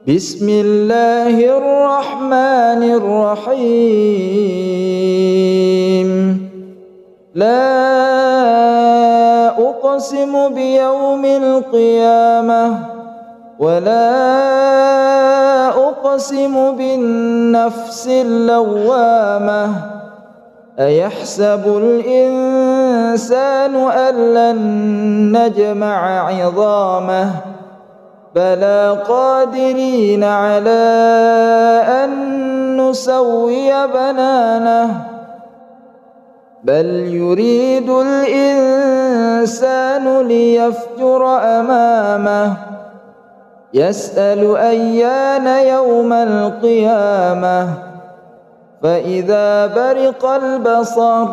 بسم الله الرحمن الرحيم. لا أقسم بيوم القيامة ولا أقسم بالنفس اللوامة. أيحسب الإنسان أن لن نجمع عظامه بلى قادرين على أن نسوي بنانه بل يريد الإنسان ليفجر أمامه يسأل أيان يوم القيامة فإذا برق البصر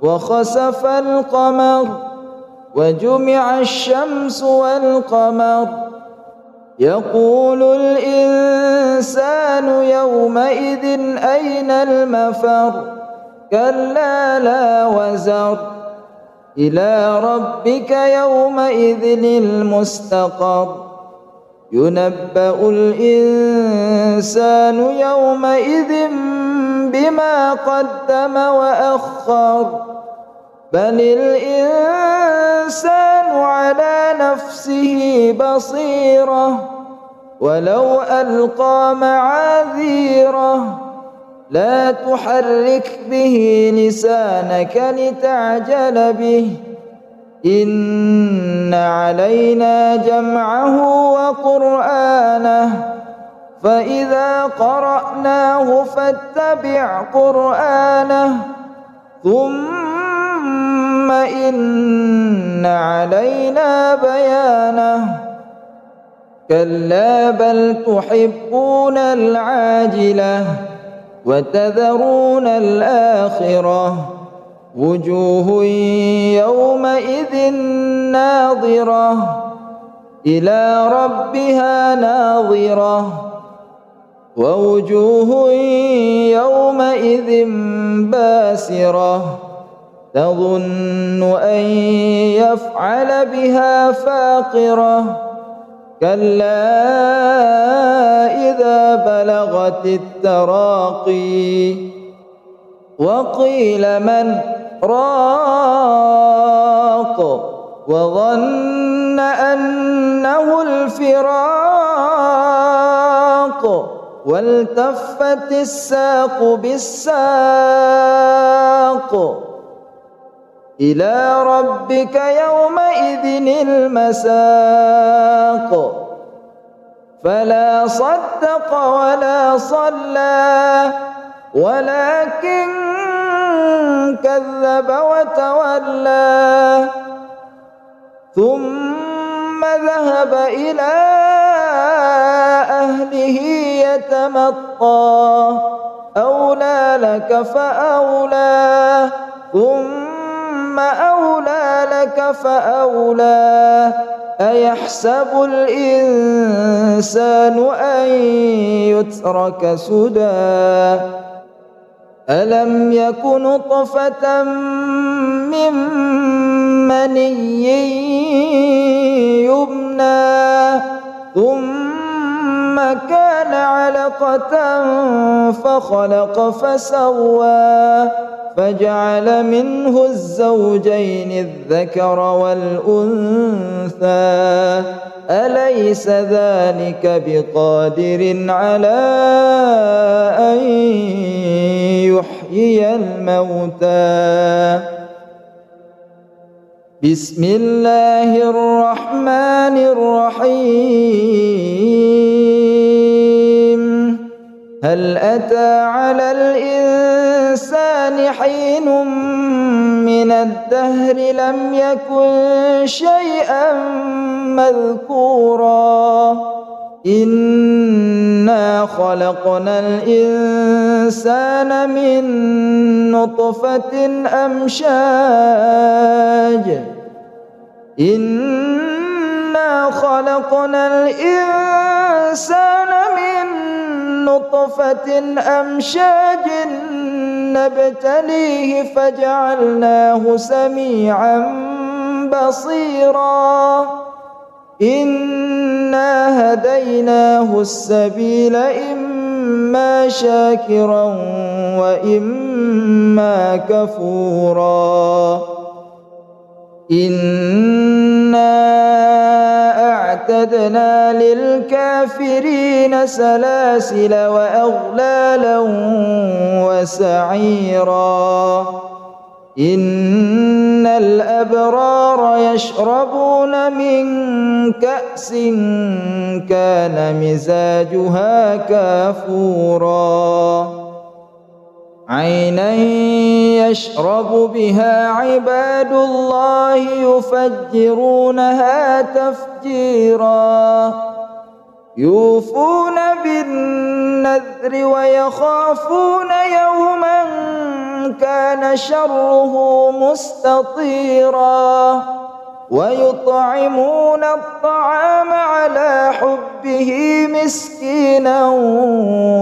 وخسف القمر وجمع الشمس والقمر يقول الإنسان يومئذ أين المفر كلا لا وزر إلى ربك يومئذ المستقر ينبأ الإنسان يومئذ بما قدم وأخر بل الإنسان على نفسه بصيرة ولو ألقى معاذيره لا تحرك به لسانك لتعجل به إن علينا جمعه وقرآنه فإذا قرأناه فاتبع قرآنه ثم إن علينا بيانه كلا بل تحبون العاجلة وتذرون الآخرة وجوه يومئذ ناظرة إلى ربها ناظرة ووجوه يومئذ باسرة تظن أن يفعل بها فاقرة كلا إذا بلغت التراقي وقيل من راق وظن أنه الفراق والتفت الساق بالساق إلى ربك يومئذ المساق فلا صدق ولا صلى ولكن كذب وتولى ثم ذهب إلى أهله يتمطى أولى لك فأولى ثم أولى لك فأولى أيحسب الإنسان أن يترك سدى ألم يك نطفة من مني يمنى ثم كان علقة فخلق فسوى فجعل منه الزوجين الذكر والأنثى أليس ذلك بقادر على أن يحيي الموتى بسم الله الرحمن الرحيم هل أتى على الإنسان حين من الدهر لم يكن شيئا مذكورا إنا خلقنا الإنسان من نطفة أمشاج إنا خلقنا الإنسان من نطفة أمشاج نبتليه فجعلناه سميعا بصيرا إن إنا هديناه السبيل إما شاكرا وإما كفورا إنا أعتدنا للكافرين سلاسل وأغلالا وسعيرا إن الأبرار يشربون من كأس كان مزاجها كافورا عينا يشرب بها عباد الله يفجرونها تفجيرا يوفون بالنذر ويخافون يوما كان شره مستطيرا ويطعمون الطعام على حبه مسكينا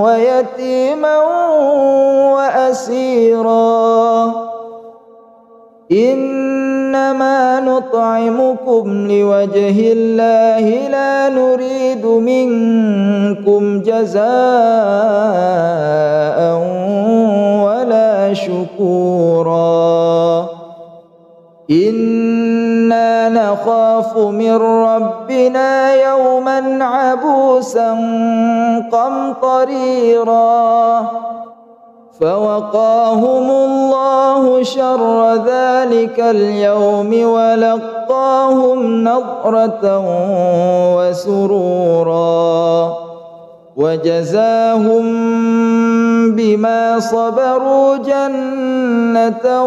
ويتيما وأسيرا إنما نطعمكم لوجه الله لا نريد منكم جزاء ولا شكورا إنا نخاف من ربنا يوما عبوسا قمطريرا فوقاهم الله شر ذلك اليوم ولقاهم نضرة وسرورا وجزاهم بما صبروا جنة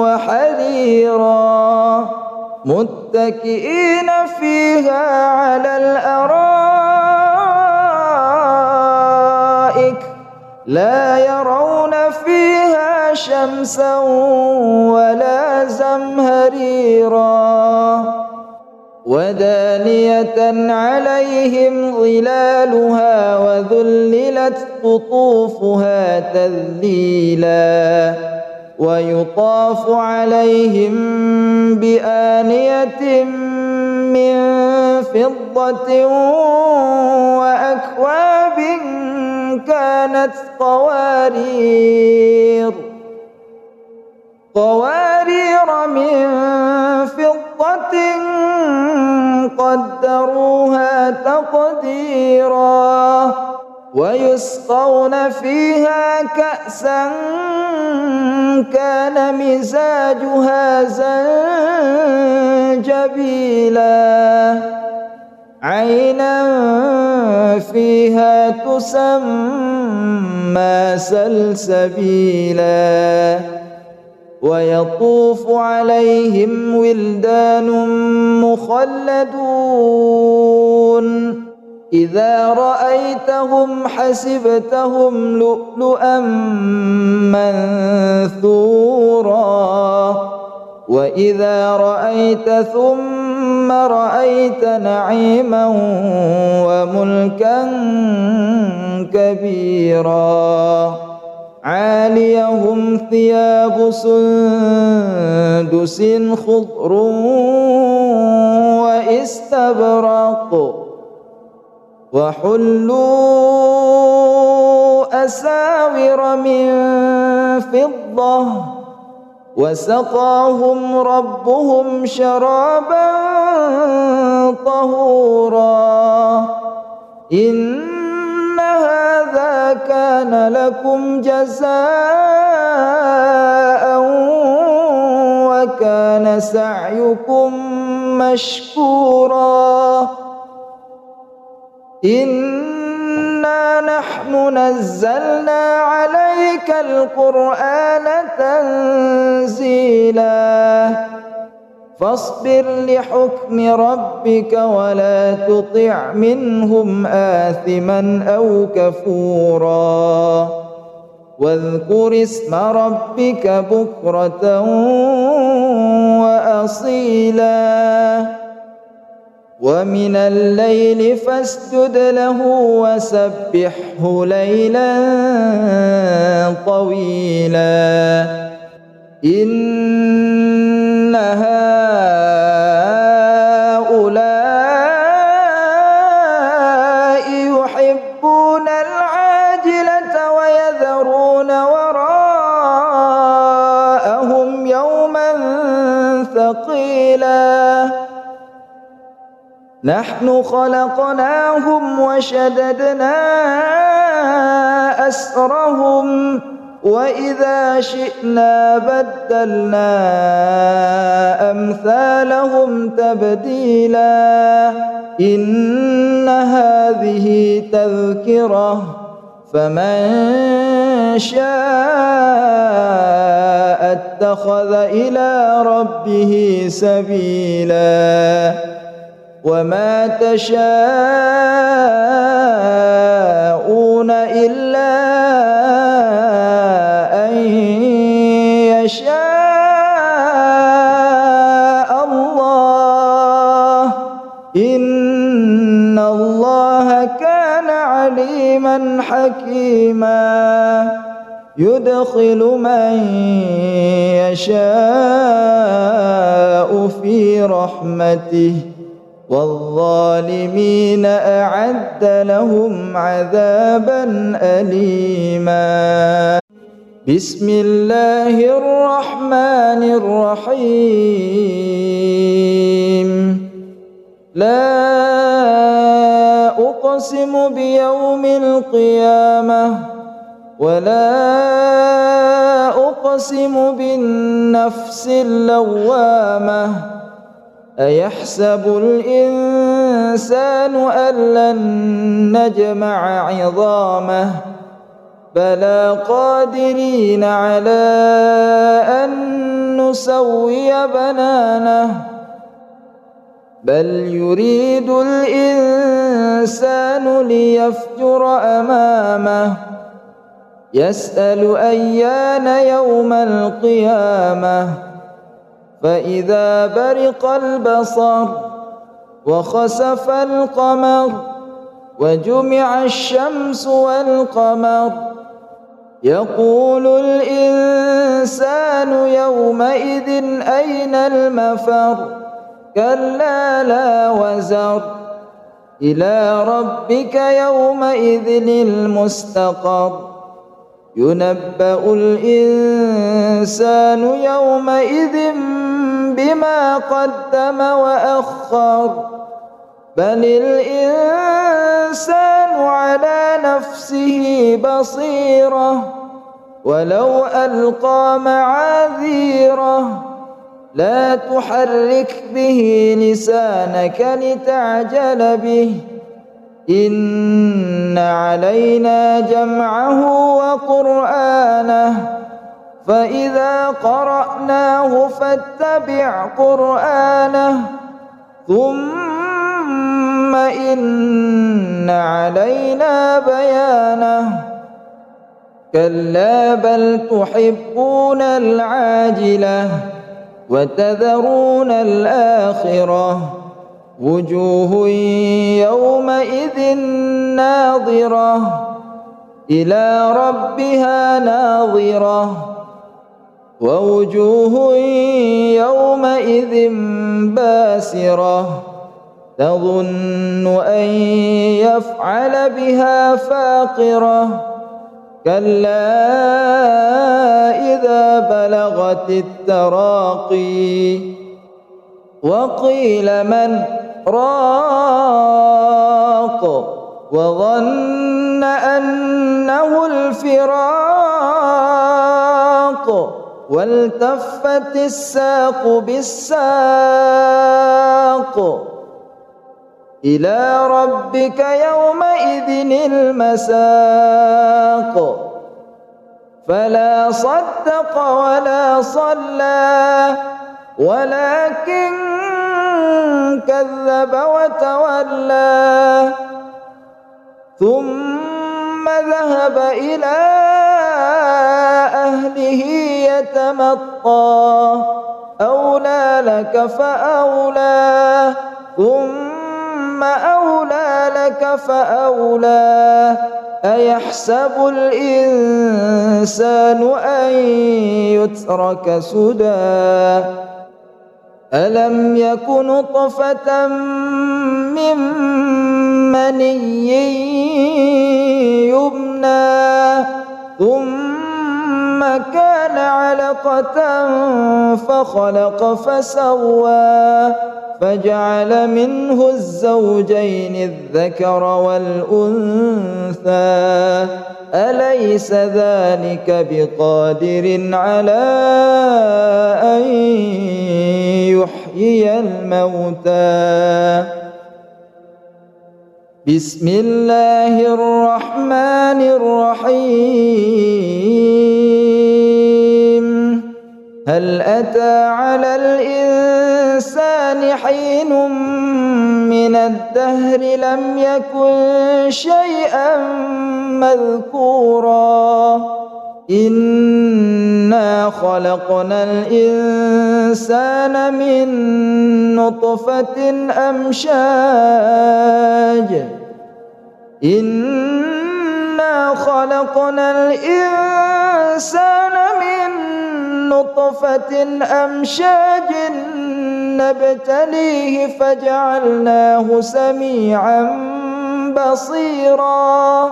وحريرا متكئين فيها على الأرائك لا يرون فيها شمسا ولا زمهريرا ودانية عليهم ظلالها وذللت قطوفها تذليلا ويطاف عليهم بآنية من فضة وأكواب كانت قوارير من فضة قدروها تقديرا ويسقون فيها كأسا كان مزاجها زنجبيلا عينا فيها تسمى سلسبيلا ويطوف عليهم ولدان مخلدون إذا رأيتهم حسبتهم لؤلؤا منثورا وإذا رأيت ثم رأيت نعيما وملكا كبيرا عاليهم ثياب سندس خضر واستبرق وحلوا أساور من فضة وسقاهم ربهم شرابا طهورا إن هذا كان لكم جزاء وكان سعيكم مشكورا إنا نحن نزلنا عليك القرآن تنزيلا فاصبر لحكم ربك ولا تطع منهم آثما أو كفورا واذكر اسم ربك بكرة وأصيلا ومن الليل فاسجد له وسبحه ليلا طويلا إن هؤلاء نحن خلقناهم وشددنا أسرهم وإذا شئنا بدلنا أمثالهم تبديلا إن هذه تذكرة فمن شاء اتخذ إلى ربه سبيلا وما تشاءون إلا أن يشاء الله إن الله كان عليما حكيما يدخل من يشاء في رحمته والظالمين أعد لهم عذابا أليما بسم الله الرحمن الرحيم لا أقسم بيوم القيامة ولا أقسم بالنفس اللوامة أيحسب الإنسان أن لن نجمع عظامه بلى قادرين على أن نسوي بنانه بل يريد الإنسان ليفجر أمامه يسأل أيان يوم القيامة فإذا برق البصر وخسف القمر وجمع الشمس والقمر يقول الإنسان يومئذ أين المفر كلا لا وزر إلى ربك يومئذ المستقر ينبأ الإنسان يومئذ بما قدم وأخر بل الإنسان على نفسه بصيرة ولو ألقى معاذيره لا تحرك به لسانك لتعجل به إن علينا جمعه وقرآنه فإذا قرأناه فاتبع قرآنه ثم إن علينا بيانه كلا بل تحبون العاجلة وتذرون الآخرة وجوه يومئذ ناظرة إلى ربها ناظرة ووجوه يومئذ باسرة تظن أن يفعل بها فاقرة كلا إذا بلغت التراقي وقيل من راق وظن أنه الفراق والتفت الساق بالساق إلى ربك يومئذ المساق فلا صدق ولا صلى ولكن كذب وتولى ثم ذهب إلى أهله يتمطى أولى لك فأولى ثم أولى لك فأولى أيحسب الإنسان أن يترك سدى ألم يك نطفة من مني يمنى ثم كان علقة فخلق فسوى فجعل منه الزوجين الذكر والأنثى أليس ذلك بقادر على أن يحيي الموتى بسم الله الرحمن الرحيم هل أتى على الإنسان حين من الدهر لم يكن شيئا مذكورا إنا خلقنا الإنسان من نطفة أمشاج إنا خلقنا الإنسان من نطفة أمشاج نبتليه فجعلناه سميعا بصيرا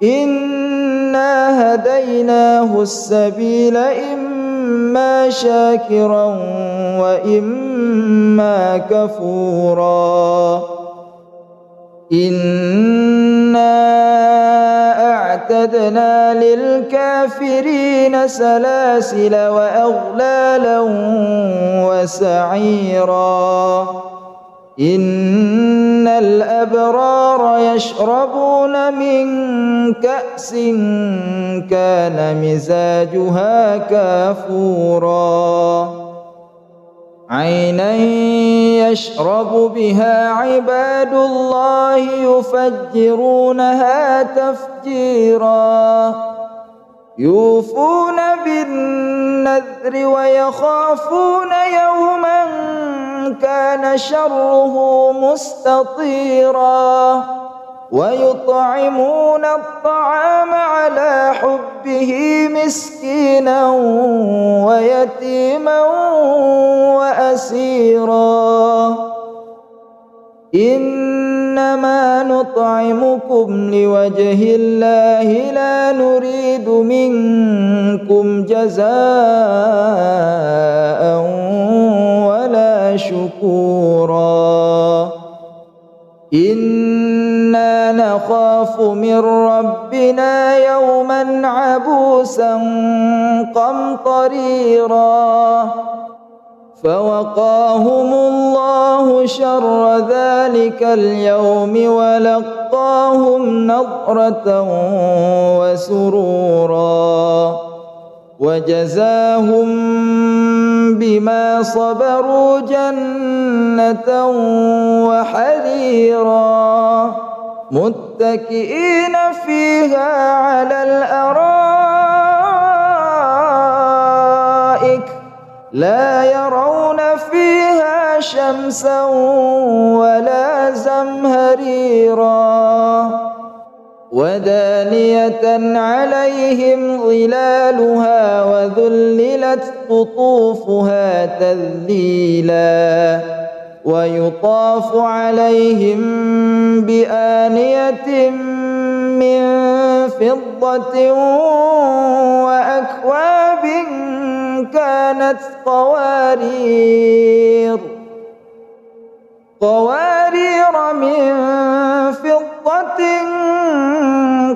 إنا هديناه السبيل إما شاكرا وإما كفورا إنا أعتدنا للكافرين سلاسل وأغلالا وسعيرا إن الأبرار يشربون من كأس كان مزاجها كافورا عينا يشرب بها عباد الله يفجرونها تفجيرا يوفون بالنذر ويخافون يوما كان شره مستطيرا ويطعمون الطعام على حبه مسكينا ويتيما وأسيرا إنما نطعمكم لوجه الله لا نريد منكم جزاء ولا شكورا إنا نخاف من ربنا يوما عبوسا قمطريرا فوقاهم الله شر ذلك اليوم ولقاهم نضرة وسرورا وجزاهم بما صبروا جنة وحريرا متكئين فيها على الأرائك لا يرون فيها شمسا ولا زمهريرا ودانية عليهم ظلالها وذللت قطوفها تذليلا ويطاف عليهم بآنية من فضة وأكواب كانت قوارير من فضة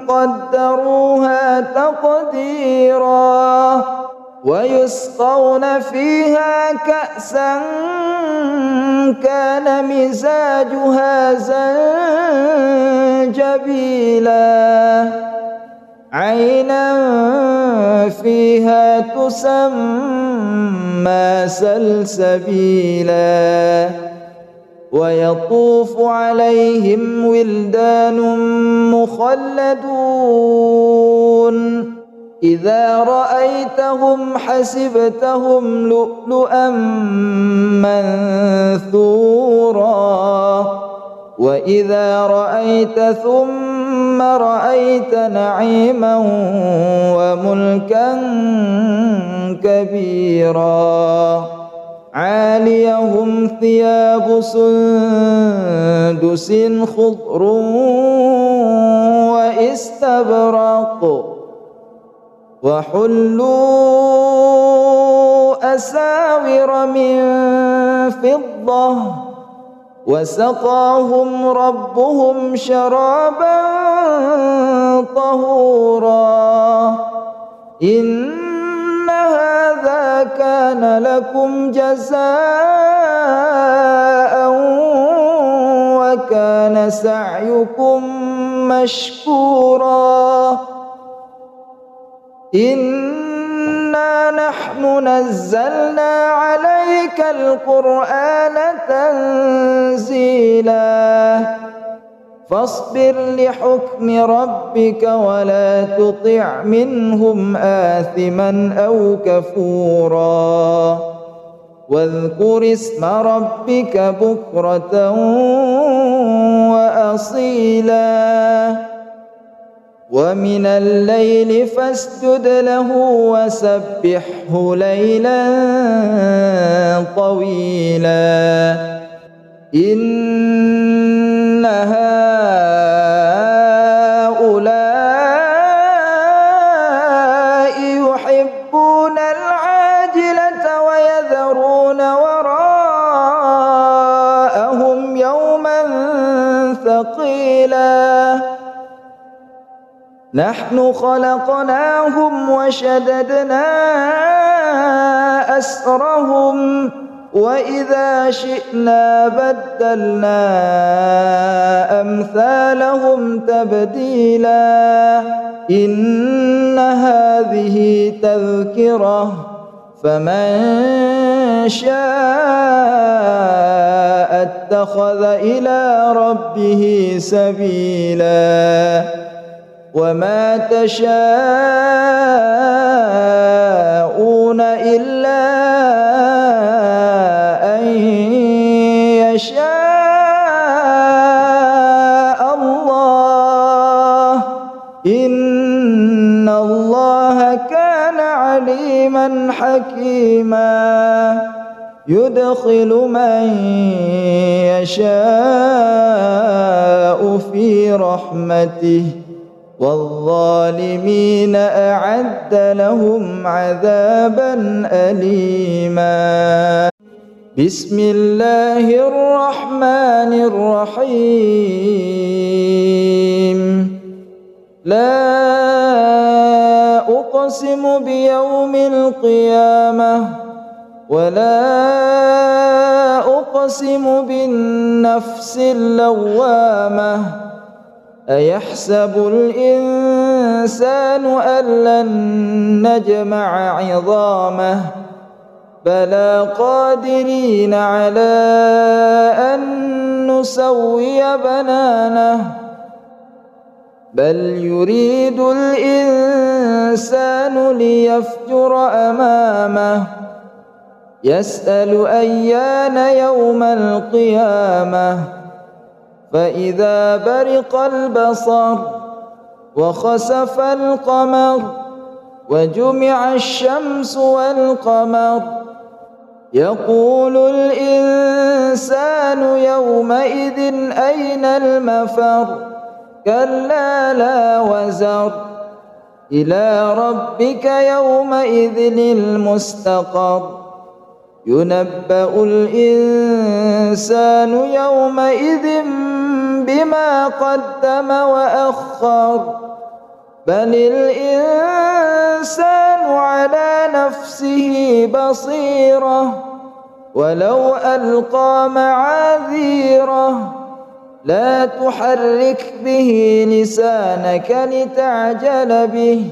قدروها تقديرا ويسقون فيها كأسا كان مزاجها زنجبيلا عينا فيها تسمى سلسبيلا ويطوف عليهم ولدان مخلدون إذا رأيتهم حسبتهم لؤلؤا منثورا وإذا رأيت ثم رأيت نعيما وملكا كبيرا عاليهم ثياب سندس خضر وإستبرق وحلوا أساور من فضة وسقاهم ربهم شرابا طهورا إن هذا كان لكم جزاء وكان سعيكم مشكورا إنا نحن نزلنا عليك القرآن تنزيلا فاصبر لحكم ربك ولا تطع منهم آثما أو كفورا واذكر اسم ربك بكرة وأصيلا ومن الليل فاسجد له وسبحه ليلا طويلا إن هؤلاء يحبون العاجلة ويذرون وراءهم يوما ثقيلا نحن خلقناهم وشددنا أسرهم وإذا شئنا بدلنا أمثالهم تبديلا إن هذه تذكرة فمن شاء اتخذ إلى ربه سبيلا وما تشاءون إلا أن يشاء الله إن الله كان عليما حكيما يدخل من يشاء في رحمته والظالمين أعد لهم عذابا أليما بسم الله الرحمن الرحيم لا أقسم بيوم القيامة ولا أقسم بالنفس اللوامة أيحسب الإنسان أن لن نجمع عظامه بلى قادرين على أن نسوي بنانه بل يريد الإنسان ليفجر أمامه يسأل أيان يوم القيامة فإذا برق البصر وخسف القمر وجمع الشمس والقمر يقول الإنسان يومئذ أين المفر كلا لا وزر إلى ربك يومئذ المستقر ينبأ الإنسان يومئذ بما قدم وأخر بل الإنسان على نفسه بصيرة ولو ألقى معاذيره لا تحرك به لسانك لتعجل به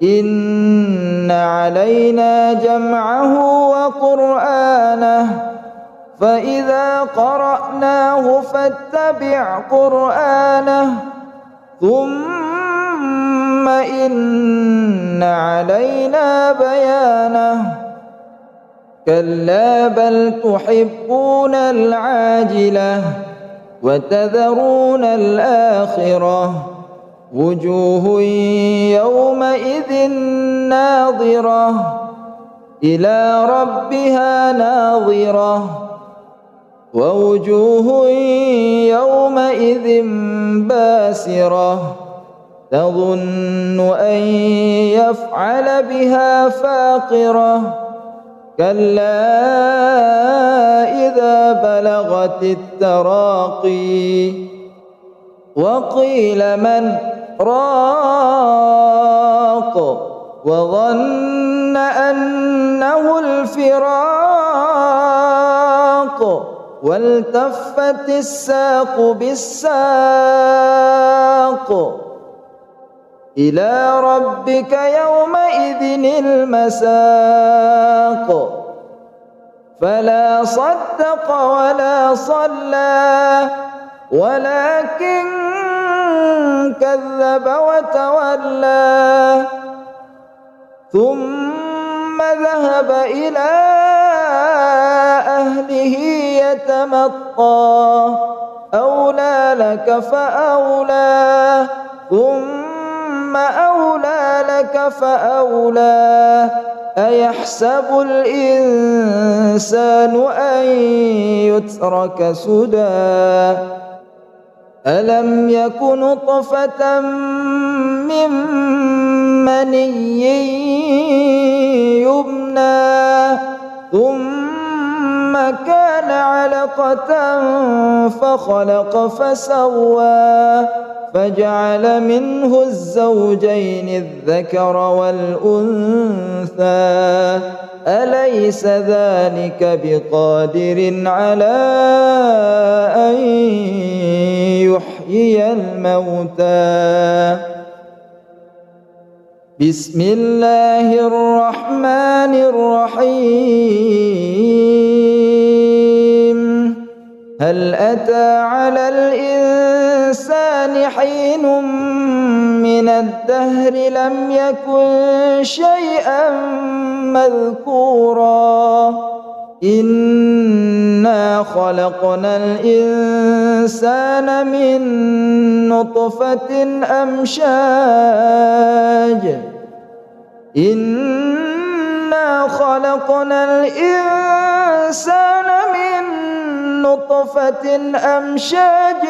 إن علينا جمعه وقرآنه فإذا قرأناه فاتبع قرآنه ثم إن علينا بيانه كلا بل تحبون العاجلة وتذرون الآخرة وجوه يومئذ ناظرة إلى ربها ناظرة ووجوه يومئذ باسرة تظن أن يفعل بها فاقرة كلا إذا بلغت التراقي وقيل من راق وظن أنه الفراق والتفت الساق بالساق إلى ربك يومئذ المساق فلا صدق ولا صلى ولكن كذب وتولى ثم ذهب إلى أهله يتمطى أولى لك فأولى ثم أولى لك فأولى أيحسب الإنسان أن يترك سدى ألم يك نطفة من مني يمنى ثم كان علقة فخلق فسوى فجعل منه الزوجين الذكر والأنثى أليس ذلك بقادر على أن يحيي الموتى بسم الله الرحمن الرحيم هل أتى على الإنسان حين من الدهر لم يكن شيئا مذكورا إنا خلقنا الإنسان من نطفة أمشاج إنا خلقنا الإنسان من نطفة أمشاج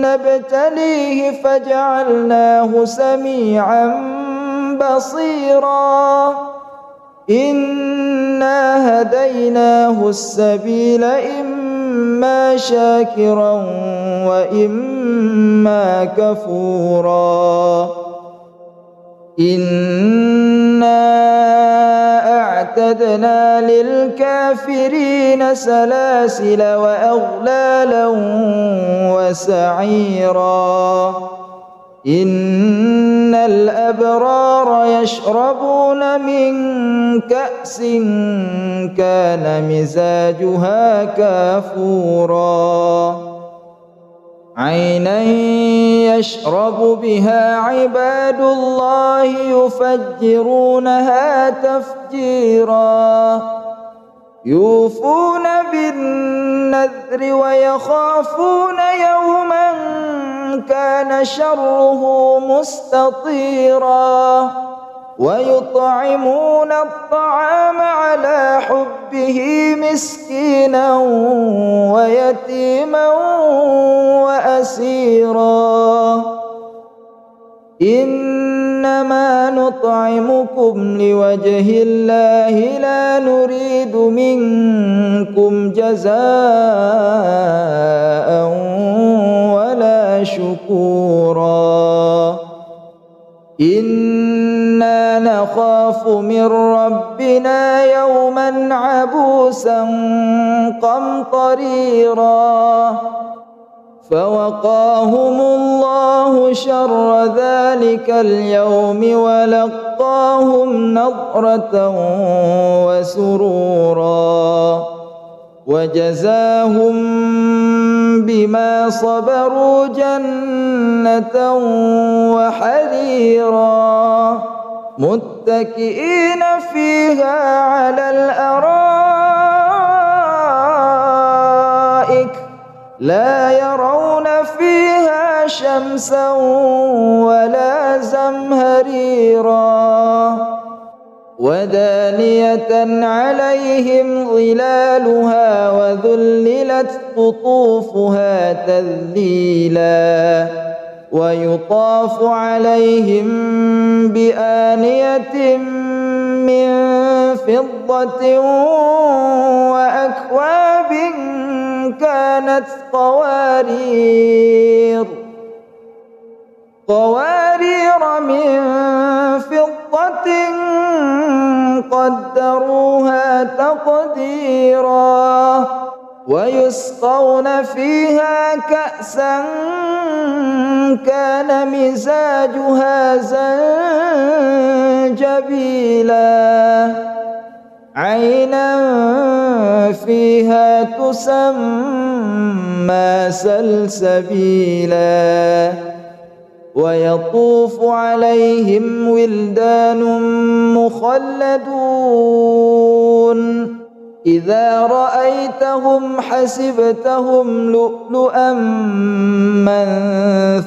نبتليه فجعلناه سميعا بصيرا إنا هديناه السبيل إما شاكرا وإما كفورا إنا أعتدنا للكافرين سلاسل وأغلالا وسعيرا إن الأبرار يشربون من كأس كان مزاجها كافورا عينا يشرب بها عباد الله يفجرونها تفجيرا يوفون بالنذر ويخافون يوما كان شره مستطيرا ويطعمون الطعام على حبه مسكينا ويتيما وأسيرا إنما نطعمكم لوجه الله لا نريد منكم جزاء ولا شكورا إنا نخاف من ربنا يوما عبوسا قمطريرا فوقاهم الله شر ذلك اليوم ولقاهم نضرة وسرورا وجزاهم بما صبروا جنة وحريرا متكئين فيها على الأرائك لا يرون فيها شمسا ولا زمهريرا ودانية عليهم ظلالها وذللت قطوفها تذليلا ويطاف عليهم بآنية من فضة وأكواب كانت قوارير من فضة قدروها تقديرا ويسقون فيها كأسا كان مزاجها زنجبيلا عينا فيها تسمى سلسبيلا ويطوف عليهم ولدان مخلدون إذا رأيتهم حسبتهم لؤلؤا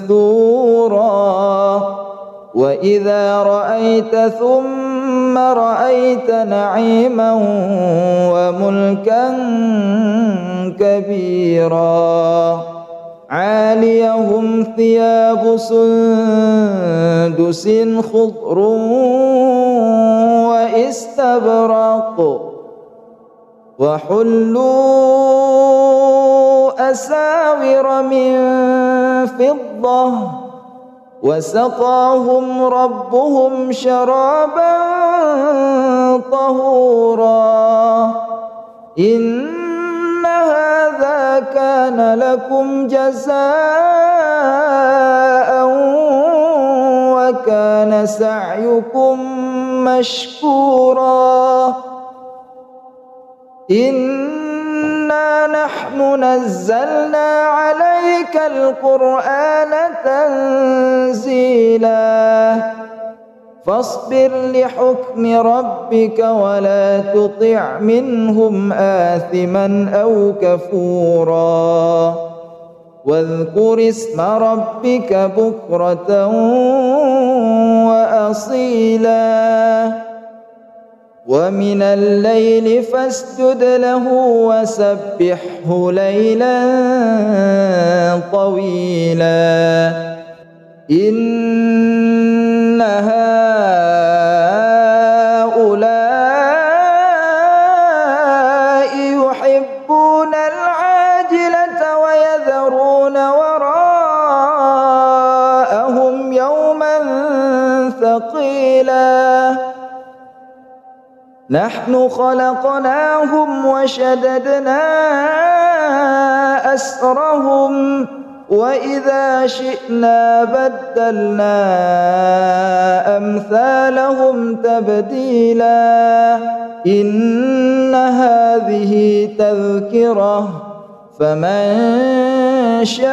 منثورا وإذا رأيت ثم رأيت نعيما وملكا كبيرا عاليهم ثياب سندس خضر واستبرق وحلوا أساور من فضة وسقاهم ربهم شرابا طهورا إن هذا كان لكم جزاء وكان سعيكم مشكورا إنا نحن نزلنا عليك القرآن تنزيلا فاصبر لحكم ربك ولا تطع منهم آثما أو كفورا واذكر اسم ربك بكرة وأصيلا ومن الليل فاسجد له وسبحه ليلا طويلا إن هؤلاء يحبون العاجلة ويذرون وراءهم يوما ثقيلا نحن خلقناهم وشددنا أسرهم وإذا شئنا بدلنا أمثالهم تبديلا إن هذه تذكرة فمن شاء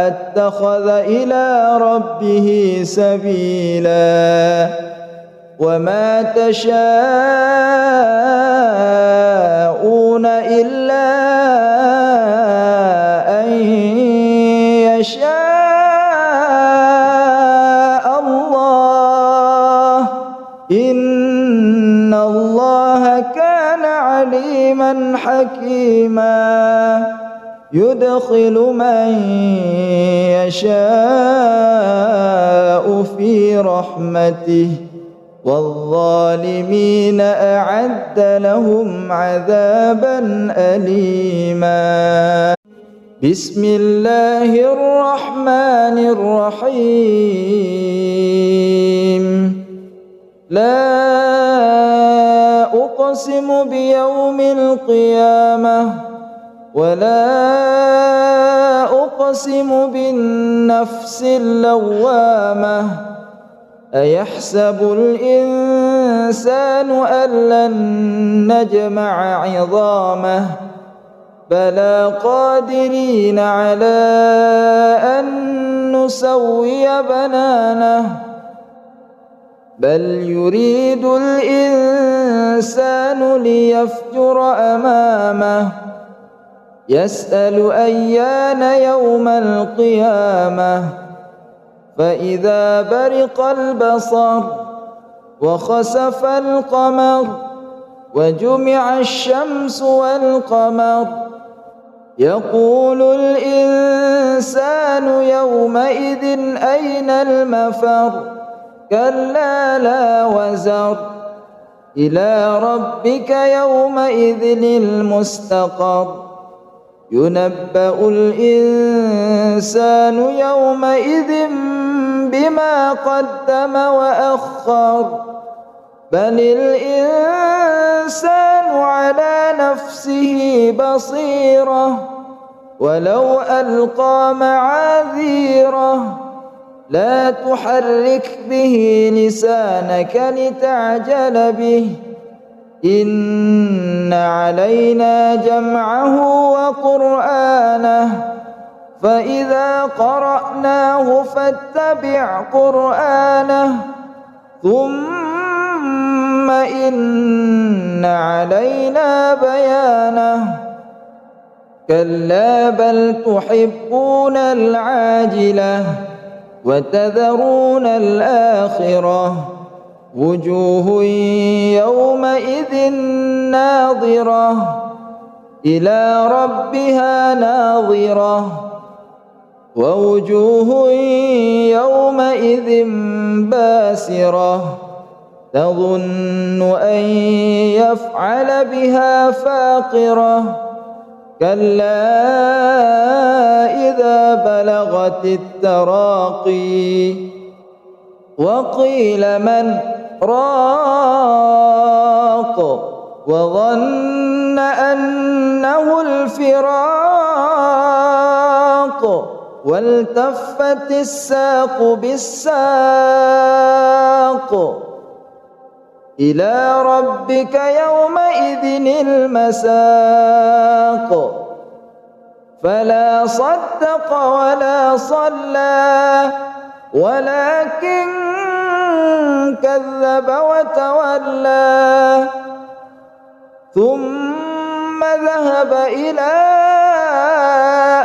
اتخذ إلى ربه سبيلا وما تشاءون إلا أن يشاء الله إن الله كان عليما حكيما يدخل من يشاء في رحمته والظالمين أعد لهم عذابا أليما بسم الله الرحمن الرحيم لا أقسم بيوم القيامة ولا أقسم بالنفس اللوامة أيحسب الإنسان أن لن نجمع عظامه بلى قادرين على أن نسوي بنانه بل يريد الإنسان ليفجر أمامه يسأل أيان يوم القيامة فإذا برق البصر وخسف القمر وجمع الشمس والقمر يقول الإنسان يومئذ أين المفر كلا لا وزر إلى ربك يومئذ المستقر ينبأ الإنسان يومئذ بما قدم وأخر بل الإنسان على نفسه بصيرة ولو ألقى معاذيره لا تحرك به لسانك لتعجل به إن علينا جمعه وقرآنه فإذا قرأناه فاتبع قرآنه ثم إن علينا بيانه كلا بل تحبون العاجلة وتذرون الآخرة وجوه يومئذ ناظرة إلى ربها ناظرة ووجوه يومئذ باسرة تظن أن يفعل بها فاقرة كلا إذا بلغت التراقي وقيل من راق وظن أنه الفراق والتفت الساق بالساق إلى ربك يومئذ المساق فلا صدق ولا صلى ولكن كذب وتولى ثم ذهب إلى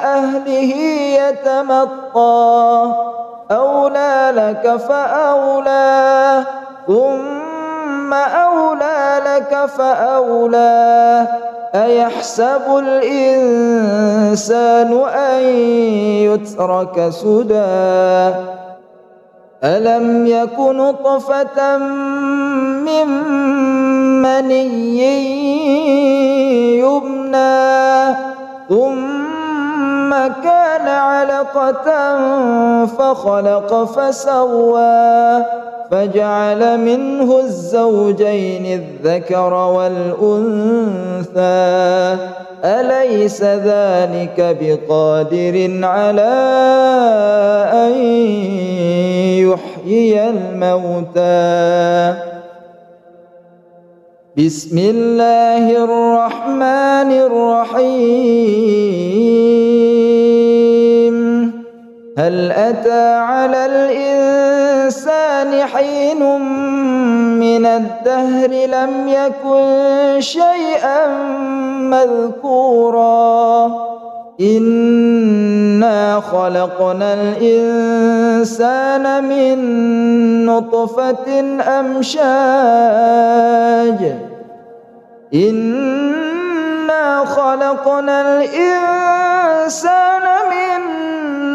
أهله يتمطى أولى لك فأولى ثم أولى لك فأولى أيحسب الإنسان أن يترك سدى ألم يك نطفة من مني يمنى ثم كان علقة فخلق فسوى فجعل منه الزوجين الذكر والأنثى أليس ذلك بقادر على أن يحيي الموتى بسم الله الرحمن الرحيم هل أتى على الإنسان حين من الدهر لم يكن شيئا مذكورا إنا خلقنا الإنسان من نطفة أمشاج إنا خلقنا الإنسان من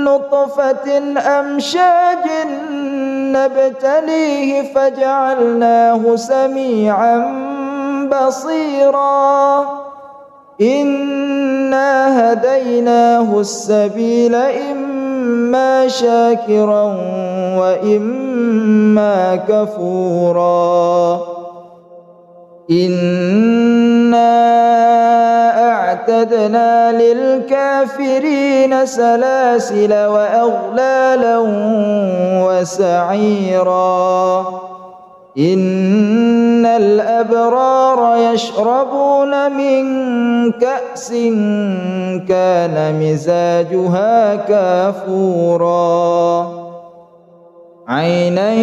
نطفة أمشاج نبتليه فجعلناه سميعا بصيرا إنا هديناه السبيل إما شاكرا وإما كفورا إنا أعتدنا للكافرين سلاسل وأغلالا وسعيرا إن الأبرار يشربون من كأس كان مزاجها كافورا عينا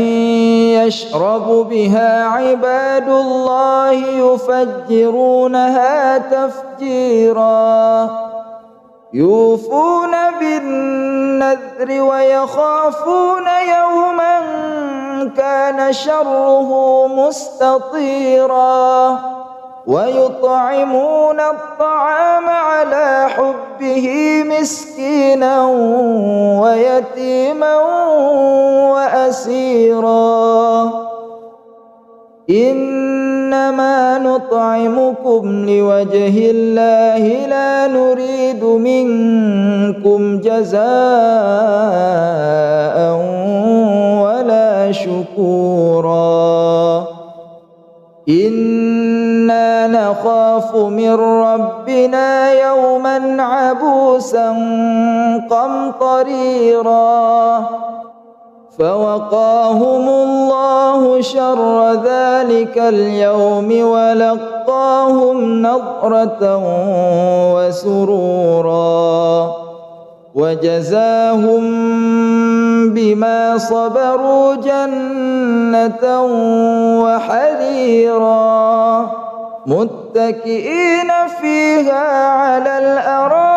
يشرب بها عباد الله يفجرونها تفجيرا يوفون بالنذر ويخافون يوما كان شره مستطيرا ويطعمون الطعام على حبه مسكينا ويتيما يسيرا إنما نطعمكم لوجه الله لا نريد منكم جزاء ولا شكورا إنا نخاف من ربنا يوما عبوسا قمطريرا فوقاهم الله شر ذلك اليوم ولقاهم نضرة وسرورا وجزاهم بما صبروا جنة وحريرا متكئين فيها على الأرائك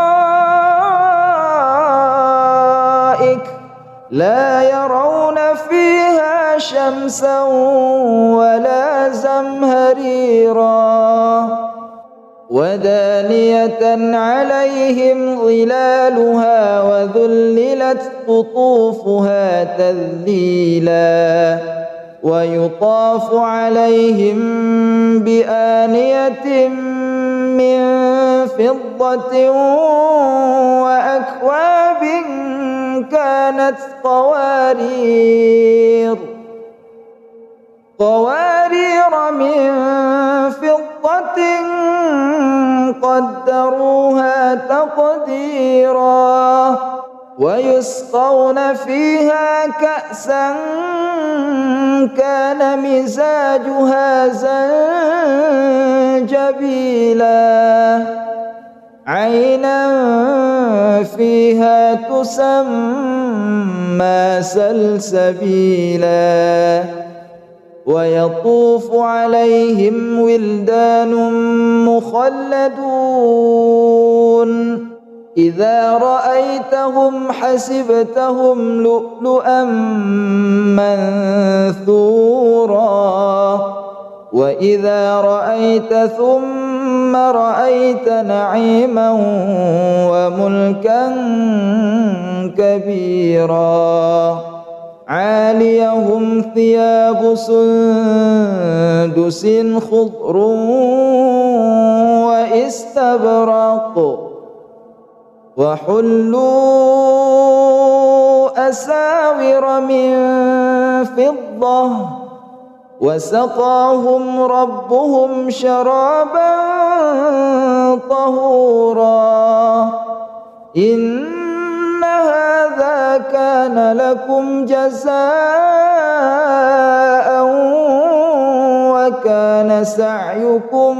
لا يرون فيها شمسا ولا زمهريرا ودانية عليهم ظلالها وذللت قطوفها تذليلا ويطاف عليهم بآنية من فضة وأكواب كانت قوارير من فضة قدروها تقديرا ويسقون فيها كأسا كان مزاجها زنجبيلا عينا فيها تسمى سلسبيلا ويطوف عليهم ولدان مخلدون إذا رأيتهم حسبتهم لؤلؤا منثورا وإذا رأيت ثم رأيت نعيما وملكا كبيرا عاليهم ثياب سندس خضر واستبرق وحلوا أساور من فضة وسقاهم ربهم شرابا طهورا إن هذا كان لكم جزاء وكان سعيكم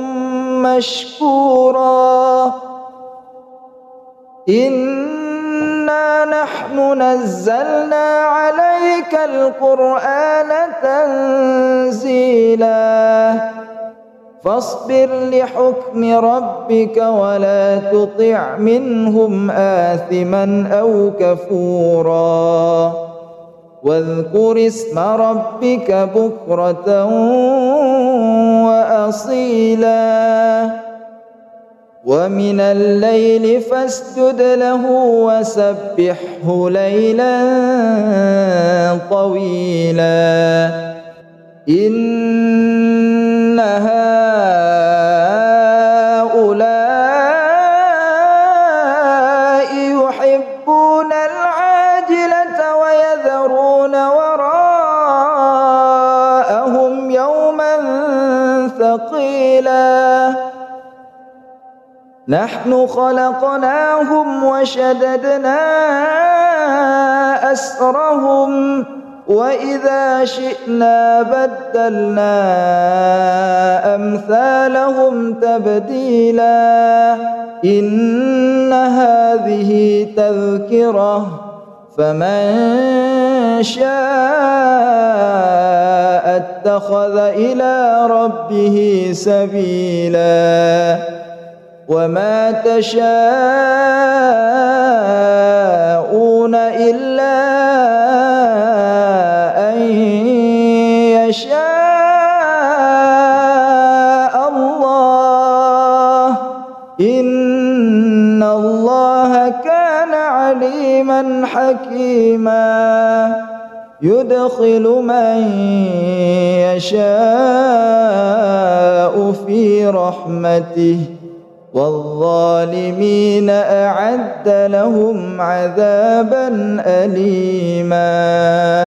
مشكورا إنا نحن نزلنا عليك القرآن تنزيلا فاصبر لحكم ربك ولا تطع منهم آثما أو كفورا واذكر اسم ربك بكرة وأصيلا ومن الليل فاسجد له وسبحه ليلا طويلا إن هؤلاء يحبون العاجلة ويذرون وراءهم يوما ثقيلا نحن خلقناهم وشددنا أسرهم وإذا شئنا بدلنا أمثالهم تبديلا إن هذه تذكرة فمن شاء اتخذ إلى ربه سبيلا وما تشاءون إلا أن يشاء الله إن الله كان عليما حكيما يدخل من يشاء في رحمته والظالمين أعد لهم عذابا أليما.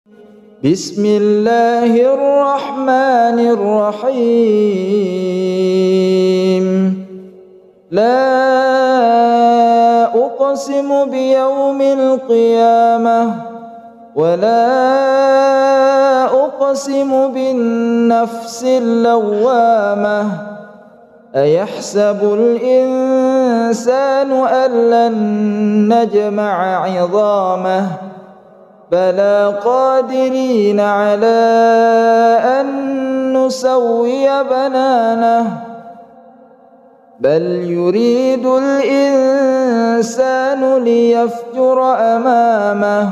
بسم الله الرحمن الرحيم. لا أقسم بيوم القيامة ولا أقسم بالنفس اللوامة. أيحسب الإنسان أن لن نجمع عظامه بلى قادرين على أن نسوي بنانه بل يريد الإنسان ليفجر أمامه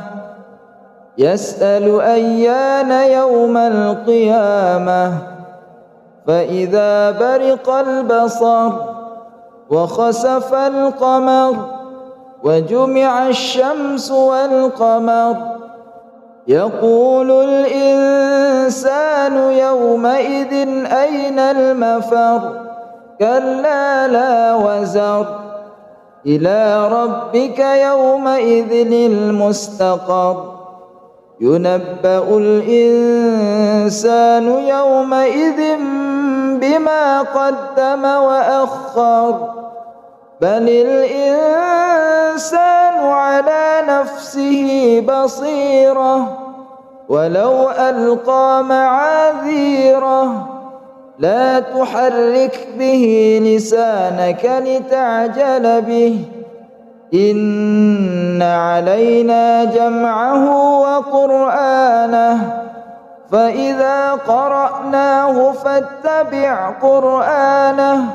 يسأل أيان يوم القيامة فإذا برق البصر وخسف القمر وجمع الشمس والقمر يقول الإنسان يومئذ أين المفر كلا لا وزر إلى ربك يومئذ المستقر ينبأ الإنسان يومئذ بما قدم وأخر بل الإنسان على نفسه بصيرة ولو ألقى معاذيره لا تحرك به لسانك لتعجل به إن علينا جمعه وقرآنه فإذا قرأناه فاتبع قرآنه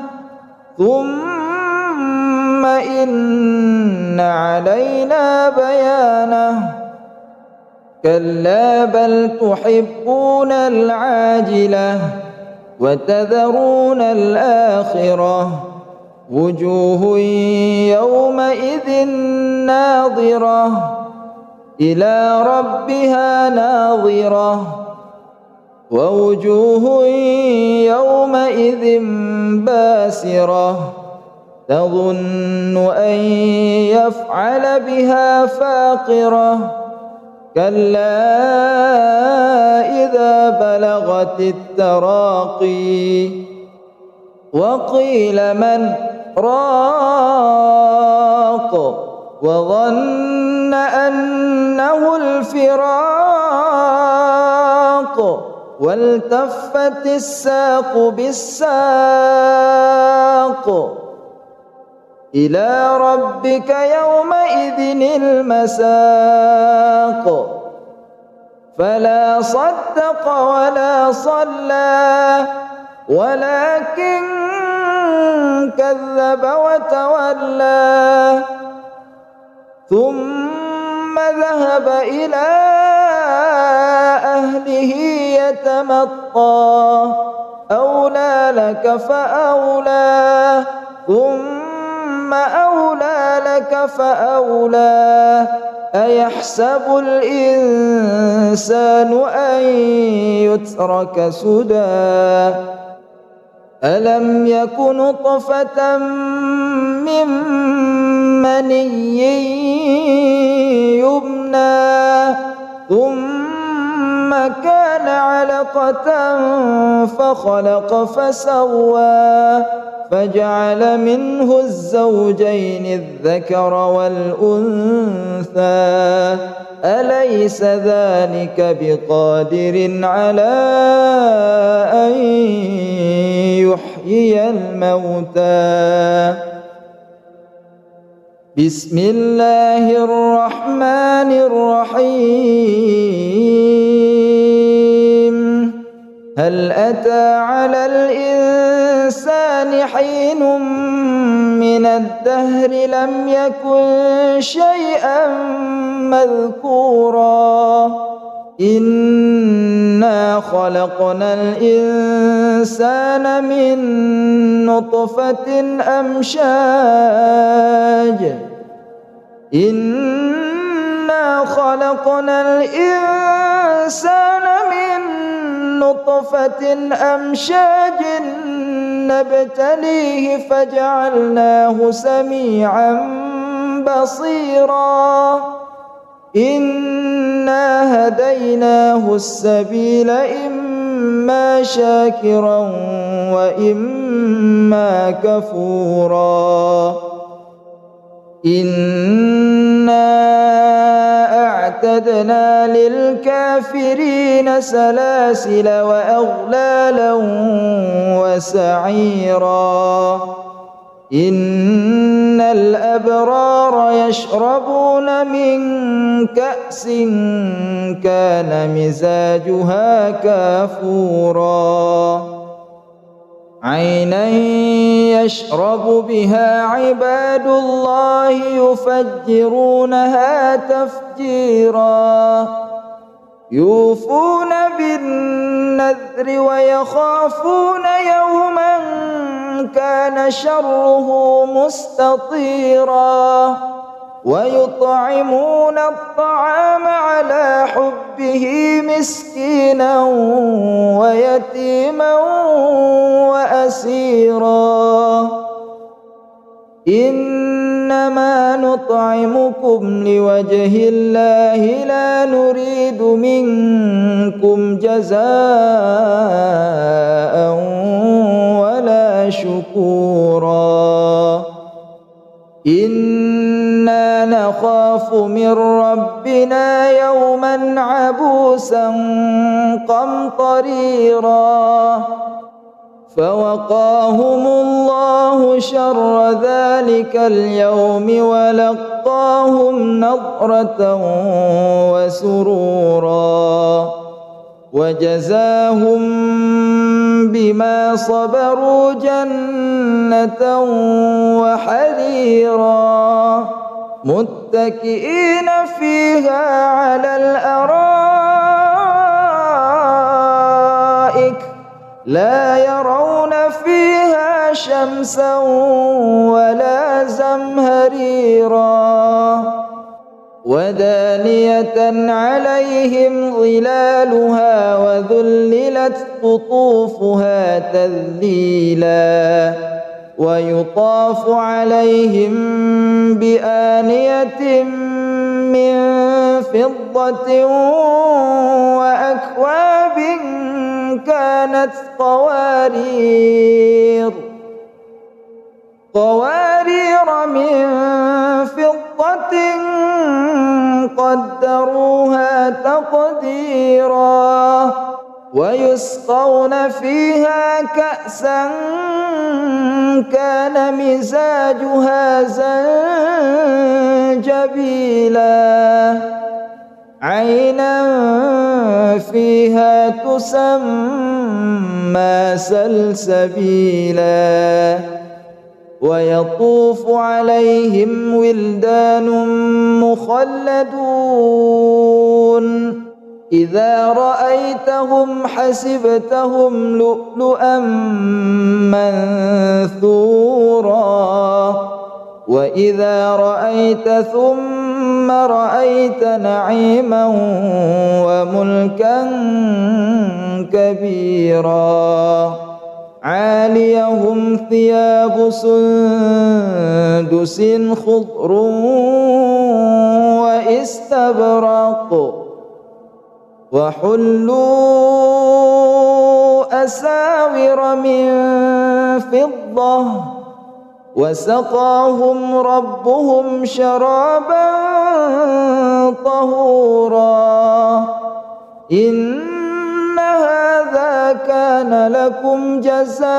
ثم إن علينا بيانه كلا بل تحبون العاجلة وتذرون الآخرة وجوه يومئذ ناظرة إلى ربها ناظرة ووجوه يومئذ باسرة تظن أن يفعل بها فاقرة كلا إذا بلغت التراقي وقيل من راق وظن أنه الفراق والتفت الساق بالساق إلى ربك يومئذ المساق فلا صدق ولا صلى ولكن كذب وتولى ثم ذهب إلى أهله يتمطى أولى لك فأولى ثم أولى لك فأولى أيحسب الإنسان أن يترك سدى ألم يك نطفة من مني يمنى ثم كان علقة فخلق فسوى فجعل منه الزوجين الذكر والأنثى أليس ذلك بقادر على أن يحيي الموتى بسم الله الرحمن الرحيم هل أتى على الإنسان حين من الدهر لم يكن شيئا مذكورا إنا خلقنا الإنسان من نطفة أمشاج إنا إنا خلقنا الإنسان من نطفة أمشاج نبتليه فجعلناه سميعا بصيرا إنا هديناه السبيل إما شاكرا وإما كفورا إنا أعتدنا للكافرين سلاسل وأغلالا وسعيرا إن الأبرار يشربون من كأس كان مزاجها كافورا عينا يشرب بها عباد الله يفجرونها تفجيرا يوفون بالنذر ويخافون يوما كان شره مستطيرا ويطعمون الطعام على حبه مسكينا ويتيما وأسيرا إنما نطعمكم لوجه الله لا نريد منكم جزاء ولا شكورا إنا نخاف من ربنا يوما عبوسا قمطريرا فوقاهم الله شر ذلك اليوم ولقاهم نضرة وسرورا وجزاهم بما صبروا جنة وحريرا متكئين فيها على الأرائك لا يرون فيها شمسا ولا زمهريرا ودانية عليهم ظلالها وذللت قطوفها تذليلا ويطاف عليهم بآنية من فضة وأكواب كانت قوارير من فضة قدروها تقديرا ويسقون فيها كأسا كان مزاجها زنجبيلا عينا فيها تسمى سلسبيلا ويطوف عليهم ولدان مخلدون إذا رأيتهم حسبتهم لؤلؤا منثورا وإذا رأيت ثم رأيت نعيما وملكا كبيرا عاليهم ثياب سندس خضر واستبرق وحلوا أساور من فضة وسقاهم ربهم شرابا طهورا إن هذا كان لكم جزاء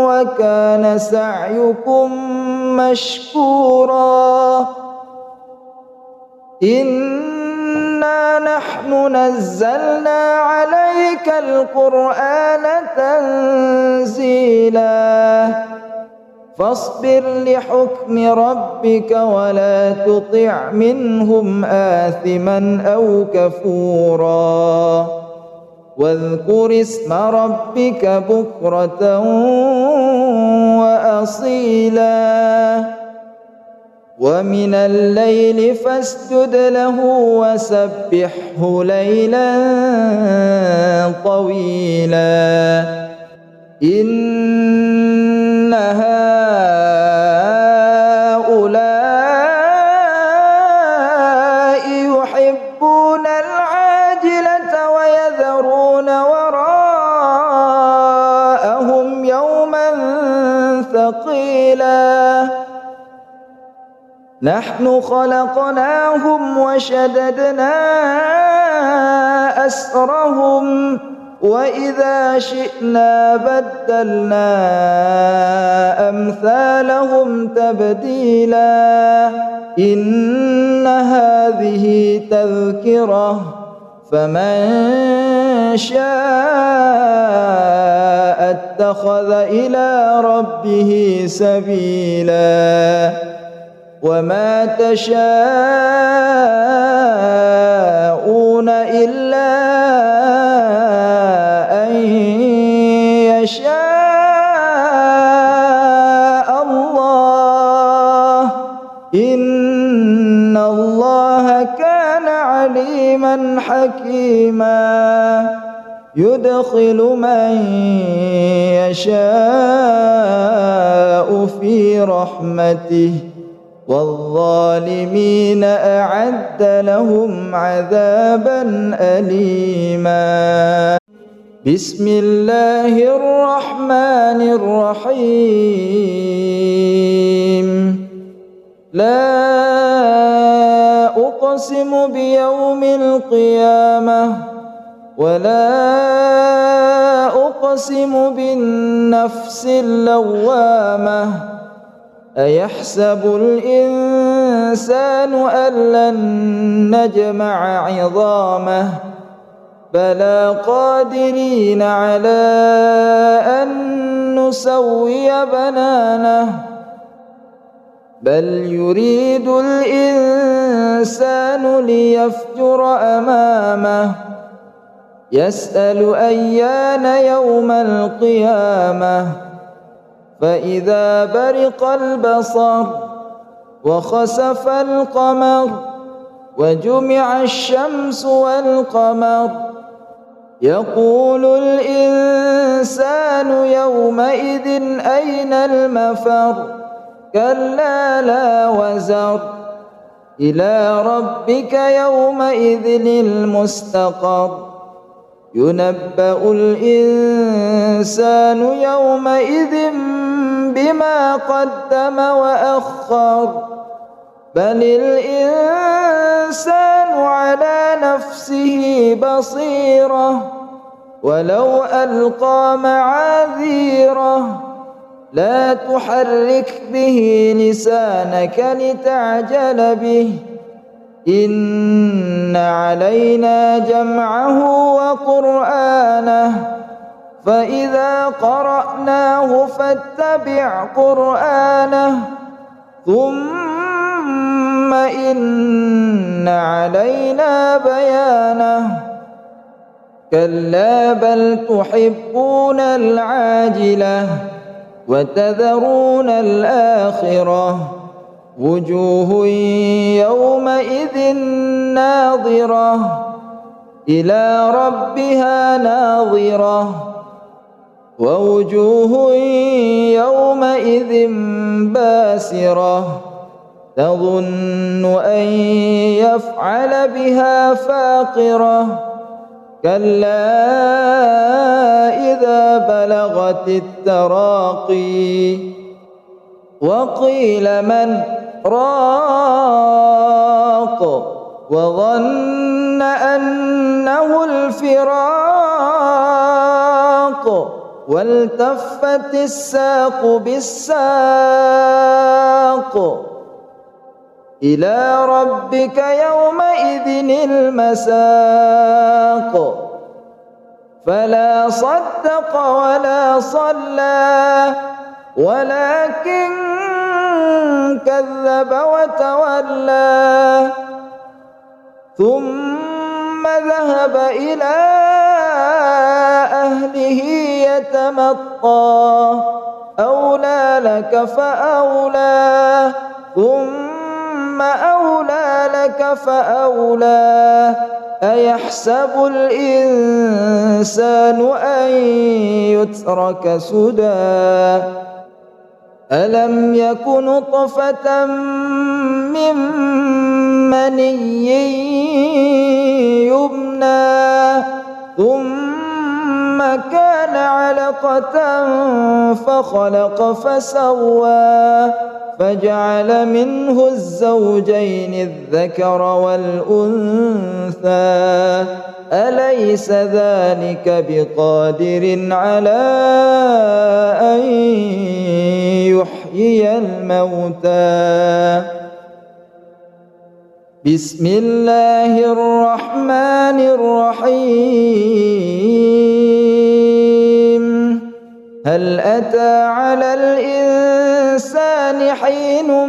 وكان سعيكم مشكورا إنا نحن نزلنا عليك القرآن تنزيلا فاصبر لحكم ربك ولا تطع منهم آثما أو كفورا واذكر اسم ربك بكرة وأصيلا ومن الليل فاسجد له وسبحه ليلا طويلا إن هؤلاء يحبون العاجلة ويذرون وراءهم يوما ثقيلا نحن خلقناهم وشددنا أسرهم وإذا شئنا بدلنا أمثالهم تبديلا إن هذه تذكرة فمن شاء اتخذ إلى ربه سبيلا وما تشاءون إلا أن يشاء الله إن الله كان عليما حكيما يدخل من يشاء في رحمته والظالمين أعد لهم عذابا أليما بسم الله الرحمن الرحيم لا أقسم بيوم القيامة ولا أقسم بالنفس اللوامة أيحسب الإنسان أن لن نجمع عظامه بلى قادرين على أن نسوي بنانه بل يريد الإنسان ليفجر أمامه يسأل أيان يوم القيامة فإذا برق البصر وخسف القمر وجمع الشمس والقمر يقول الإنسان يومئذ أين المفر كلا لا وزر إلى ربك يومئذ المستقر ينبأ الإنسان يومئذ بما قدم وأخر بل الإنسان على نفسه بصيرة ولو ألقى معاذيره لا تحرك به لسانك لتعجل به إن علينا جمعه وقرآنه فإذا قرأناه فاتبع قرآنه ثم إن علينا بيانه كلا بل تحبون العاجلة وتذرون الآخرة وجوه يومئذ ناظرة إلى ربها ناظرة ووجوه يومئذ باسرة تظن أن يفعل بها فاقرة كلا إذا بلغت التراقي وقيل من راق وظن أنه الفراق والتفت الساق بالساق إلى ربك يومئذ المساق فلا صدق ولا صلى ولكن كذب وتولى ثم ذهب إلى أهله يتمطى أولى لك فأولى ثم أولى لك فأولى أيحسب الإنسان أن يترك سدى ألم يك نطفة من مني يمنى ثم كان علقة فخلق فسوى فجعل منه الزوجين الذكر والأنثى أليس ذلك بقادر على أن يحيي الموتى بسم الله الرحمن الرحيم هل أتى على الإنسان حين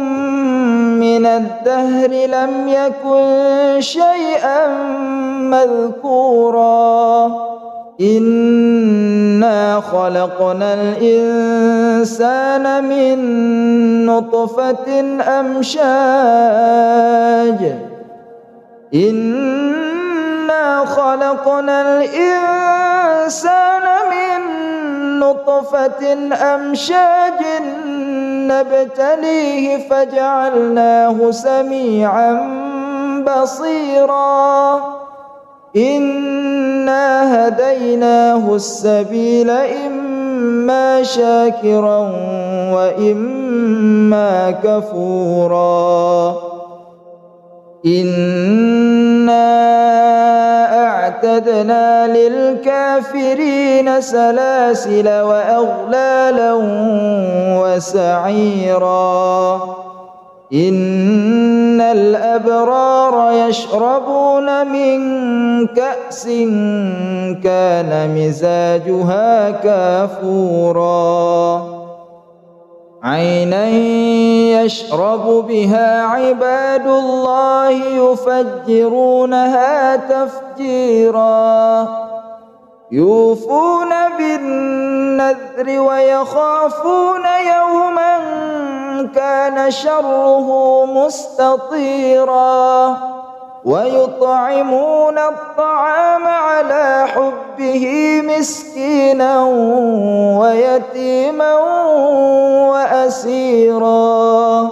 من الدهر لم يكن شيئا مذكورا إنا خلقنا الإنسان من نطفة أمشاج إنا خلقنا الإنسان من نطفة أمشاج نبتليه فجعلناه سميعا بصيرا إنا هديناه السبيل إما شاكرا وإما كفورا إنا أعتدنا للكافرين سلاسل وأغلالا وسعيرا إن الأبرار يشربون من كأس كان مزاجها كافورا عينا يشرب بها عباد الله يفجرونها تفجيرا يوفون بالنذر ويخافون يوما كان شره مستطيرا ويطعمون الطعام على حبه مسكينا ويتيما وأسيرا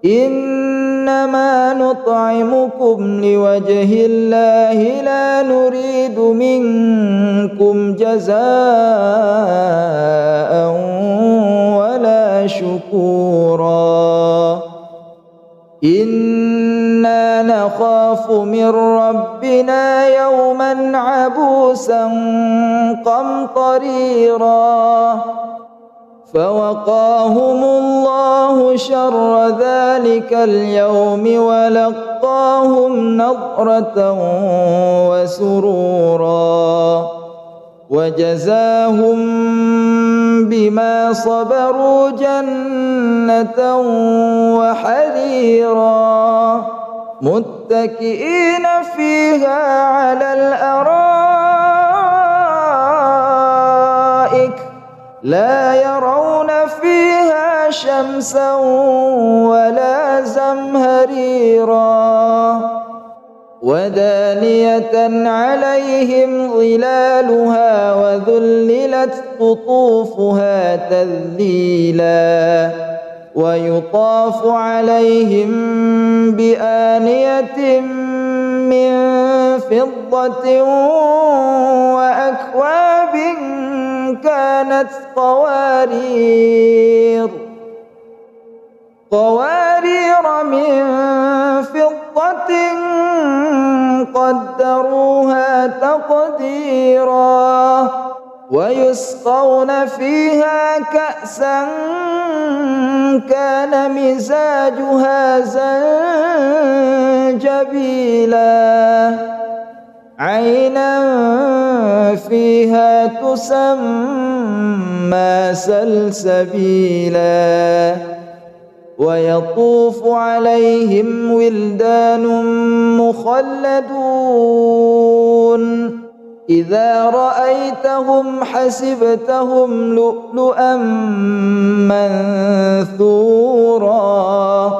إنما نطعمكم لوجه الله لا نريد منكم جزاء ولا شكورا إنا نخاف من ربنا يوما عبوسا قمطريرا فوقاهم الله شر ذلك اليوم ولقاهم نضرة وسرورا وجزاهم بما صبروا جنة وحريرا متكئين فيها على الأرائك لا يرون فيها شمسا ولا زمهريرا ودانية عليهم ظلالها وذللت قطوفها تذليلا ويطاف عليهم بآنية من فضة وأكواب كانت قوارير من فضة قدروها تقديرا ويسقون فيها كأسا كان مزاجها زنجبيلا عينا فيها تسمى سلسبيلا ويطوف عليهم ولدان مخلدون إذا رأيتهم حسبتهم لؤلؤا منثورا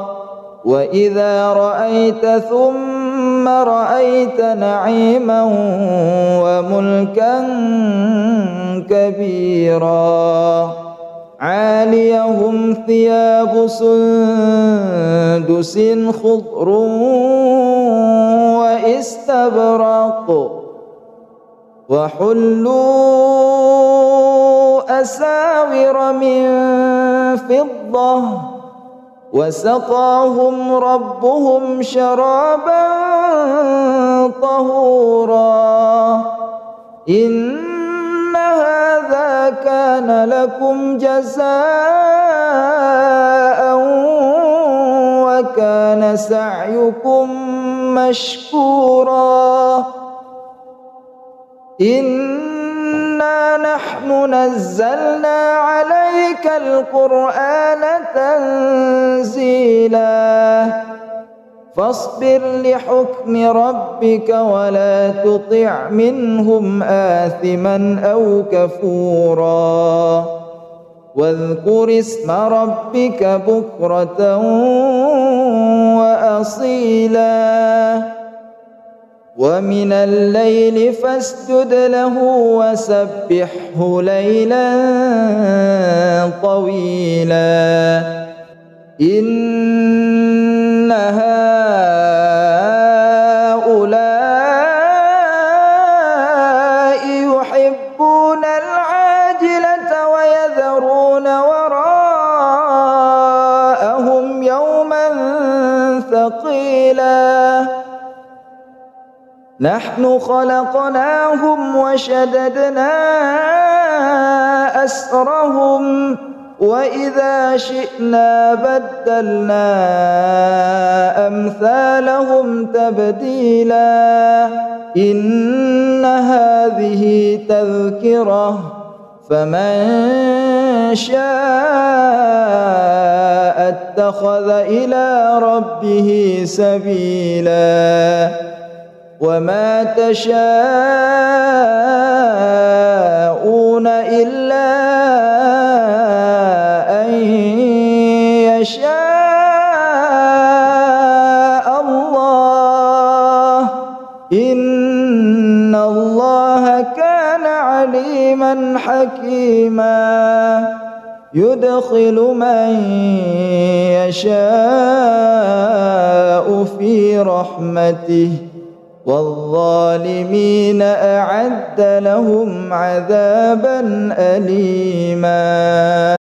وإذا رأيت ثم رأيت نعيما وملكا كبيرا عاليهم ثياب سندس خضر واستبرق وحلوا أساور من فضة وسقاهم ربهم شرابا طهورا إن هذا كان لكم جزاء وكان سعيكم مشكورا إنا نحن نزلنا عليك القرآن تنزيلا فاصبر لحكم ربك ولا تطع منهم آثما أو كفورا واذكر اسم ربك بكرة وأصيلا ومن الليل فاسجد له وسبحه ليلا طويلا إن هؤلاء يحبون العاجلة ويذرون وراءهم يوما ثقيلا نحن خلقناهم وشددنا أسرهم وإذا شئنا بدلنا أمثالهم تبديلا إن هذه تذكرة فمن شاء اتخذ إلى ربه سبيلا وما تشاءون إلا أن يشاء الله إن الله كان عليما حكيما يدخل من يشاء في رحمته والظالمين أعد لهم عذابا أليما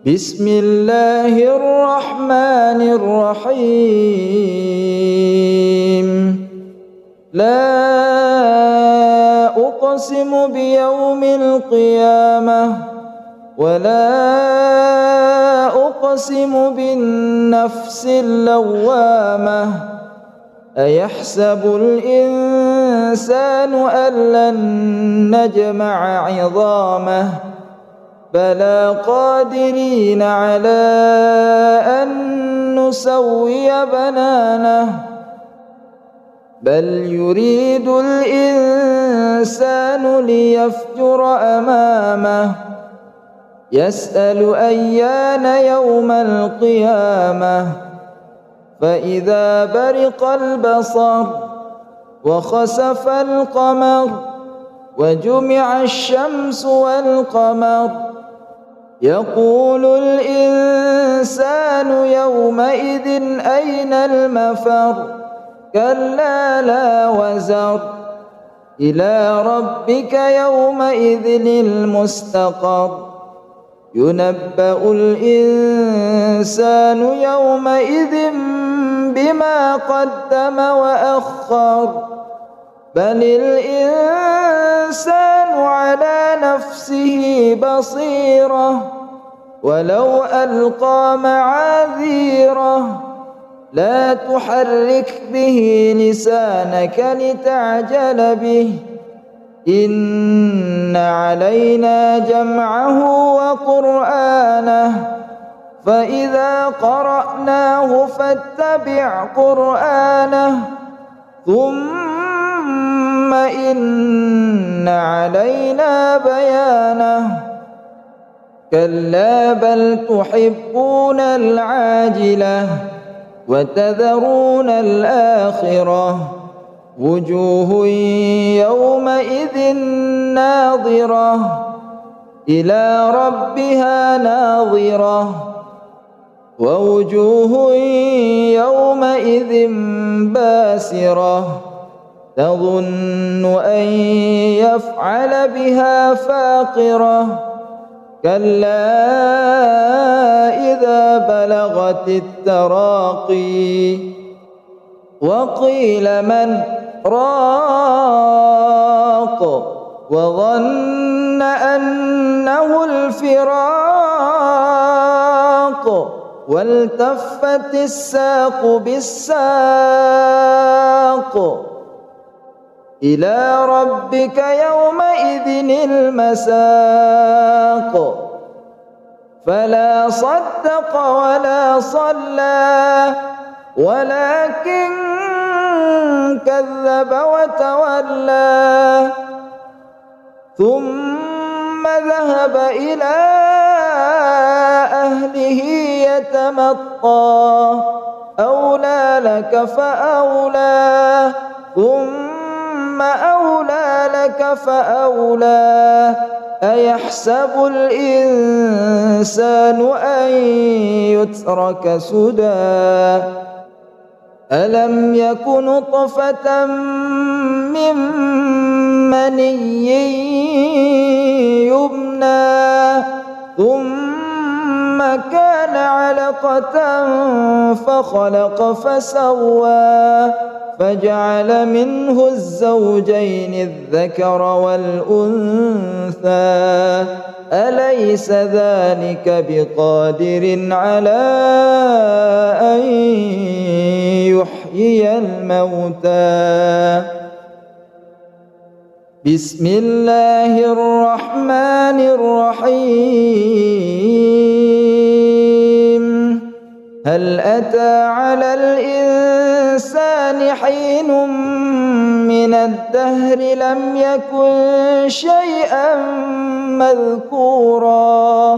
بسم الله الرحمن الرحيم لا أقسم بيوم القيامة ولا أقسم بالنفس اللوامة أيحسب الإنسان أن لن نجمع عظامه بلى قادرين على أن نسوي بنانه بل يريد الإنسان ليفجر أمامه يسأل أيان يوم القيامة فإذا برق البصر وخسف القمر وجمع الشمس والقمر يقول الإنسان يومئذ أين المفر كلا لا وزر إلى ربك يومئذ المستقر ينبأ الإنسان يومئذ بما قدم وأخر بل الإنسان على نفسه بصيرة ولو ألقى معاذيره لا تحرك به لسانك لتعجل به إن علينا جمعه وقرآنه فإذا قرأناه فاتبع قرآنه ثم إن علينا بيانه كلا بل تحبون العاجلة وتذرون الآخرة وجوه يومئذ ناظرة إلى ربها ناظرة ووجوه يومئذ باسرة تظن أن يفعل بها فاقرة كلا إذا بلغت التراقي وقيل من راق وظن أنه الفراق والتفت الساق بالساق إلى ربك يومئذ المساق فلا صدق ولا صلى ولكن كذب وتولى ثم ذهب إلى أهله يتمطى أولى لك فأولى ثم أولى لك فأولى أيحسب الإنسان أن يترك سدى ألم يك نطفة من مني يمنى ثم كان علقة فخلق فسوى فجعل منه الزوجين الذكر والأنثى أليس ذلك بقادر على أن يحيي الموتى بسم الله الرحمن الرحيم هل أتى على الإنسان حين من الدهر لم يكن شيئا مذكورا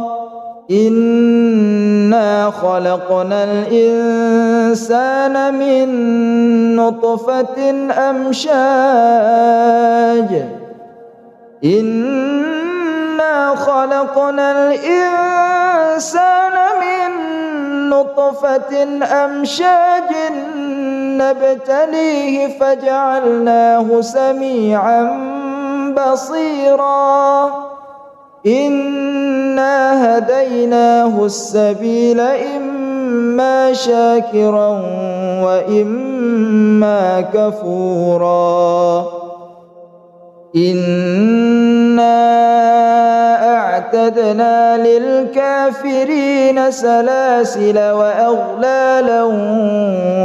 إنا خلقنا الإنسان من نطفة أمشاج إنا خلقنا الإنسان من نطفة أمشاج نبتليه فجعلناه سميعا بصيرا إنا هديناه السبيل إما شاكرا وإما كفورا إنا أعتدنا للكافرين سلاسل وأغلالا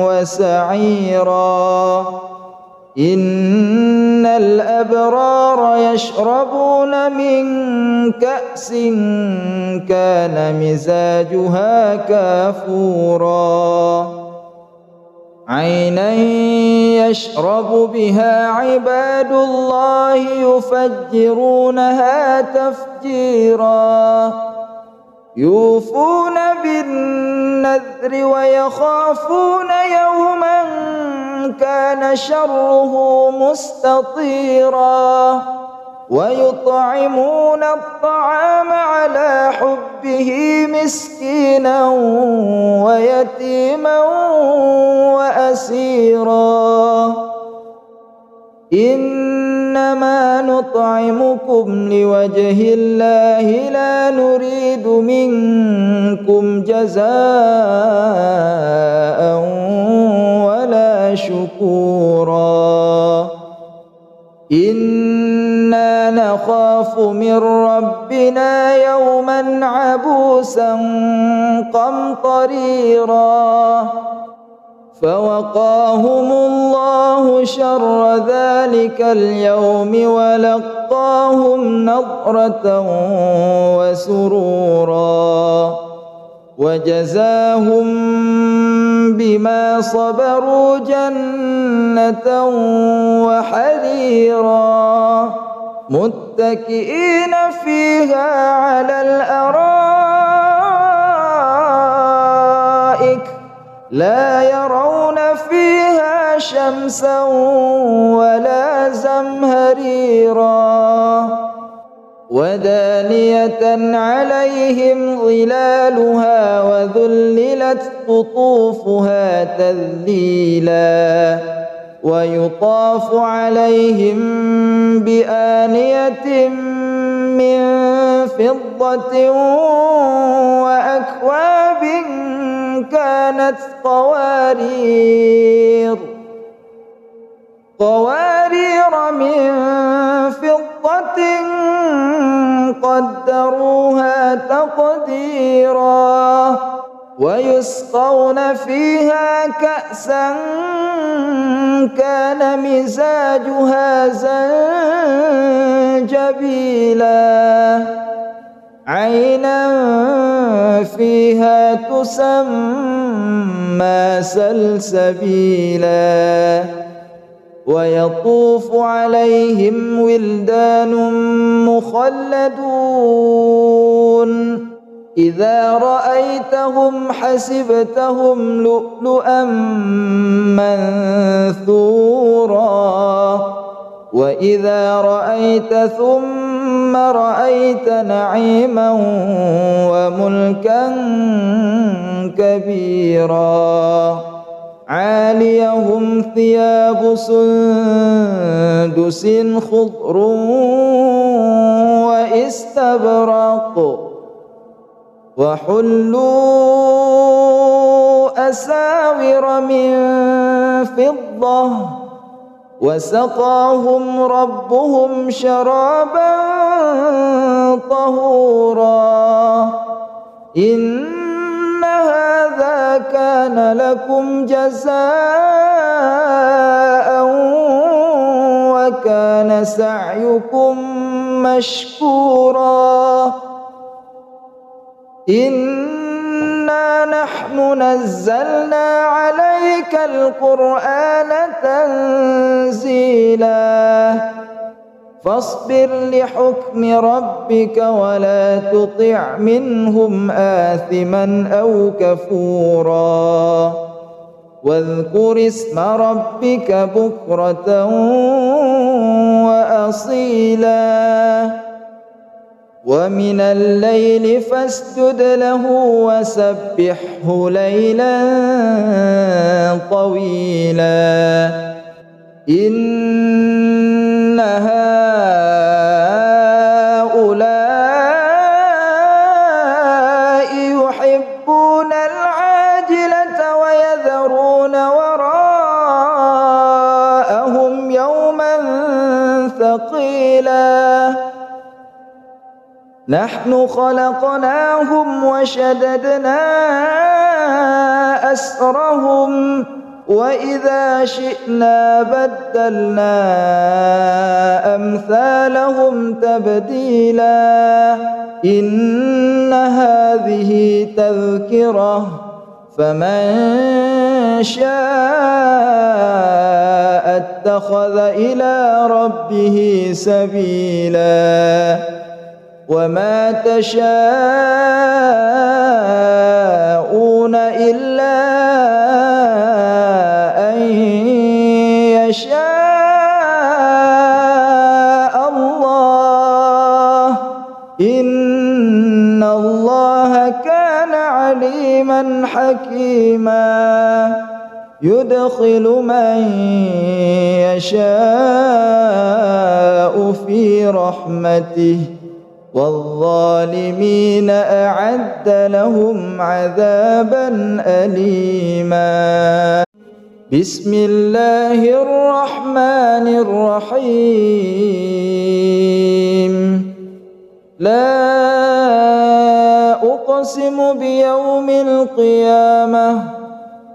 وسعيرا إن الأبرار يشربون من كأس كان مزاجها كافورا عينا يشرب بها عباد الله يفجرونها تفجيرا يوفون بالنذر ويخافون يوما كان شره مستطيرا ويطعمون الطعام على حبه مسكينا ويتيما وأسيرا إنما نطعمكم لوجه الله لا نريد منكم جزاء ولا شكورا إنا نخاف من ربنا يوما عبوسا قمطريرا فوقاهم الله شر ذلك اليوم ولقاهم نضرة وسرورا وجزاهم بما صبروا جنة وحريرا متكئين فيها على الأرائك لا يرون فيها شمسا ولا زمهريرا ودانية عليهم ظلالها وذللت قطوفها تذليلا ويطاف عليهم بآنية من فضة وأكواب كانت قوارير من فضة قدروها تقديرا ويسقون فيها كأسا كان مزاجها زنجبيلا عينا فيها تسمى سلسبيلا ويطوف عليهم ولدان مخلدون إذا رأيتهم حسبتهم لؤلؤا منثورا وإذا رأيت ثم رأيت نعيما وملكا كبيرا عاليهم ثياب سندس خضر واستبرق وحلوا أساور من فضة وسقاهم ربهم شرابا طهورا إن هذا كان لكم جزاء وكان سعيكم مشكورا إنا نحن نزلنا عليك القرآن تنزيلا فاصبر لحكم ربك ولا تطع منهم آثما أو كفورا واذكر اسم ربك بكرة وأصيلا ومن الليل فاسجد له وسبحه ليلا طويلا إن هؤلاء يحبون العاجلة ويذرون وراءهم يوما ثقيلا نحن خلقناهم وشددنا أسرهم وإذا شئنا بدلنا أمثالهم تبديلا إن هذه تذكرة فمن شاء اتخذ إلى ربه سبيلا وما تشاءون إلا أن يشاء الله إن الله كان عليما حكيما يدخل من يشاء في رحمته والظالمين أعد لهم عذابا أليما بسم الله الرحمن الرحيم لا أقسم بيوم القيامة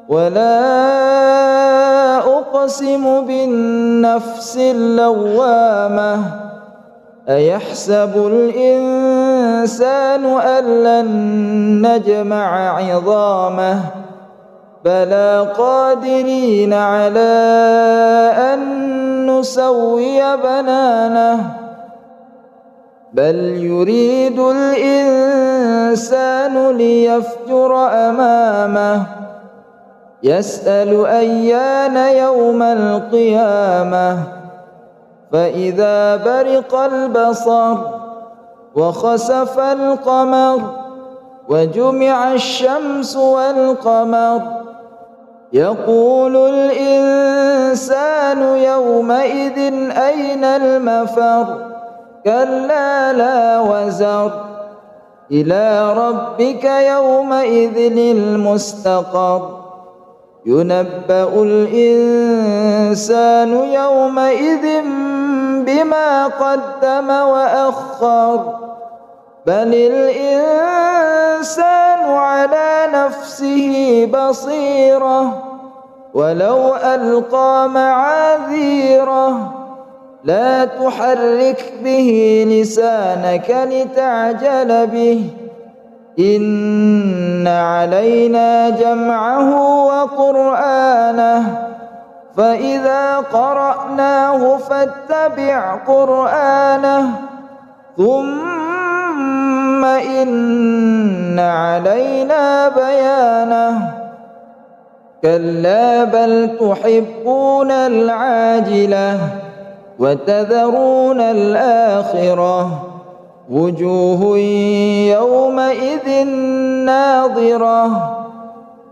ولا أقسم بالنفس اللوامة أيحسب الإنسان أن لن نجمع عظامه بلى قادرين على أن نسوي بنانه بل يريد الإنسان ليفجر أمامه يسأل أيان يوم القيامة فإذا برق البصر وخسف القمر وجمع الشمس والقمر يقول الإنسان يومئذ أين المفر كلا لا وزر إلى ربك يومئذ المستقر ينبأ الإنسان يومئذ بما قدم وأخر بل الإنسان على نفسه بصيرة ولو ألقى معاذيره لا تحرك به لسانك لتعجل به إن علينا جمعه وقرآنه فإذا قرأناه فاتبع قرآنه ثم إن علينا بيانه كلا بل تحبون العاجلة وتذرون الآخرة وجوه يومئذ ناظرة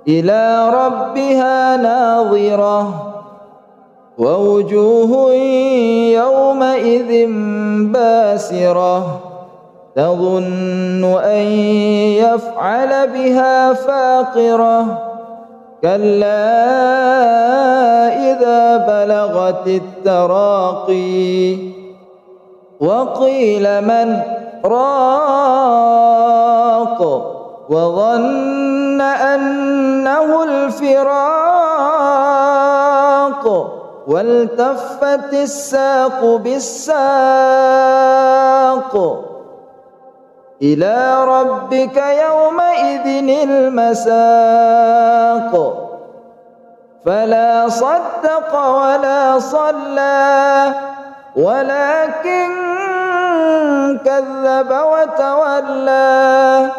إلى ربها ناظرة ووجوه يومئذ باسرة تظن أن يفعل بها فاقرة كلا إذا بلغت التراقي وقيل من راق وظن أنه الفراق والتفت الساق بالساق إلى ربك يومئذ المساق فلا صدق ولا صلى ولكن كذب وتولى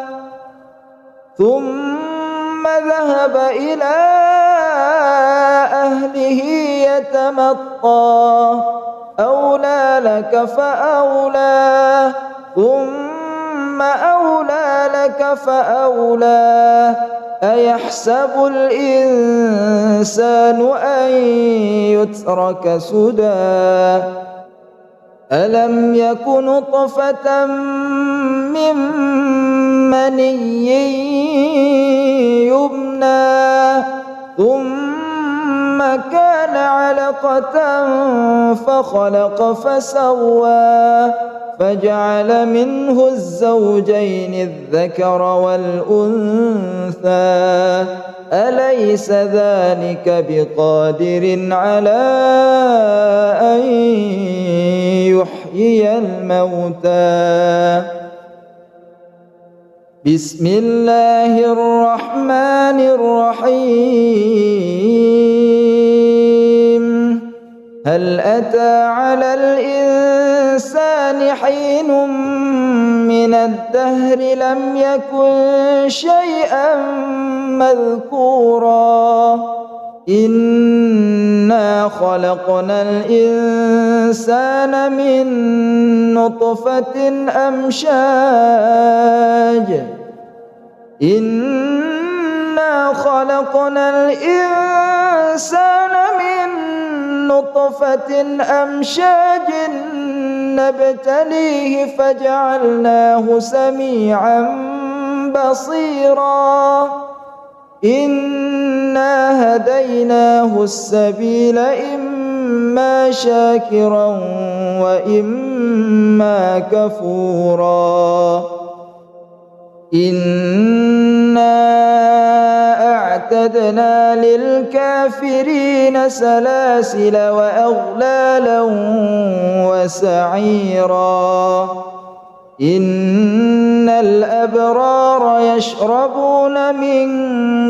ثم ذهب إلى أهله يتمطى أولى لك فأولى ثم أولى لك فأولى أيحسب الإنسان أن يترك سدى ألم يك نطفة من مني يمنى ثم كان علقة فخلق فسوى فجعل منه الزوجين الذكر والأنثى أليس ذلك بقادر على أن يحيي الموتى بسم الله الرحمن الرحيم هل أتى على الإنسان حين من الدهر لم يكن شيئا مذكورا إنا خلقنا الإنسان من نطفة أمشاج إنا خلقنا الإنسان من نطفة أمشاج نبتليه فجعلناه سميعا بصيرا إنا هديناه السبيل إما شاكرا وإما كفورا إنا أعتدنا للكافرين سلاسل وأغلالا وسعيرا إن الأبرار يشربون من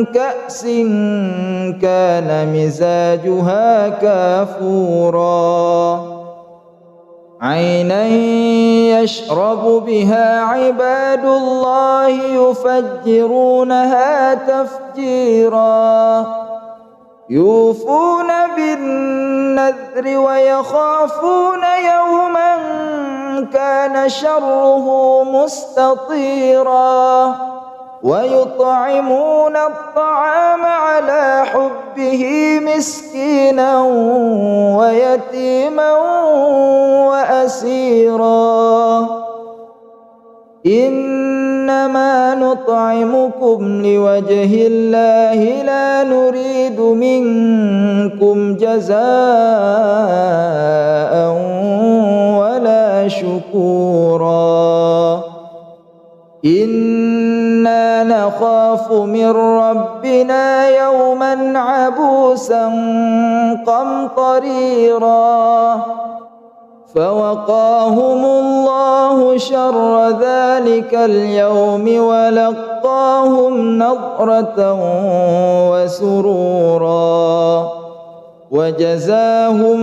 كأس كان مزاجها كافورا عينا يشرب بها عباد الله يفجرونها تفجيرا يوفون بالنذر ويخافون يوما كان شره مستطيرا ويطعمون الطعام على حبه مسكينا ويتيما وأسيرا إنما نطعمكم لوجه الله لا نريد منكم جزاء ولا شكورا إنا نخاف من ربنا يوما عبوسا قمطريرا فوقاهم الله شر ذلك اليوم ولقاهم نضرة وسرورا وجزاهم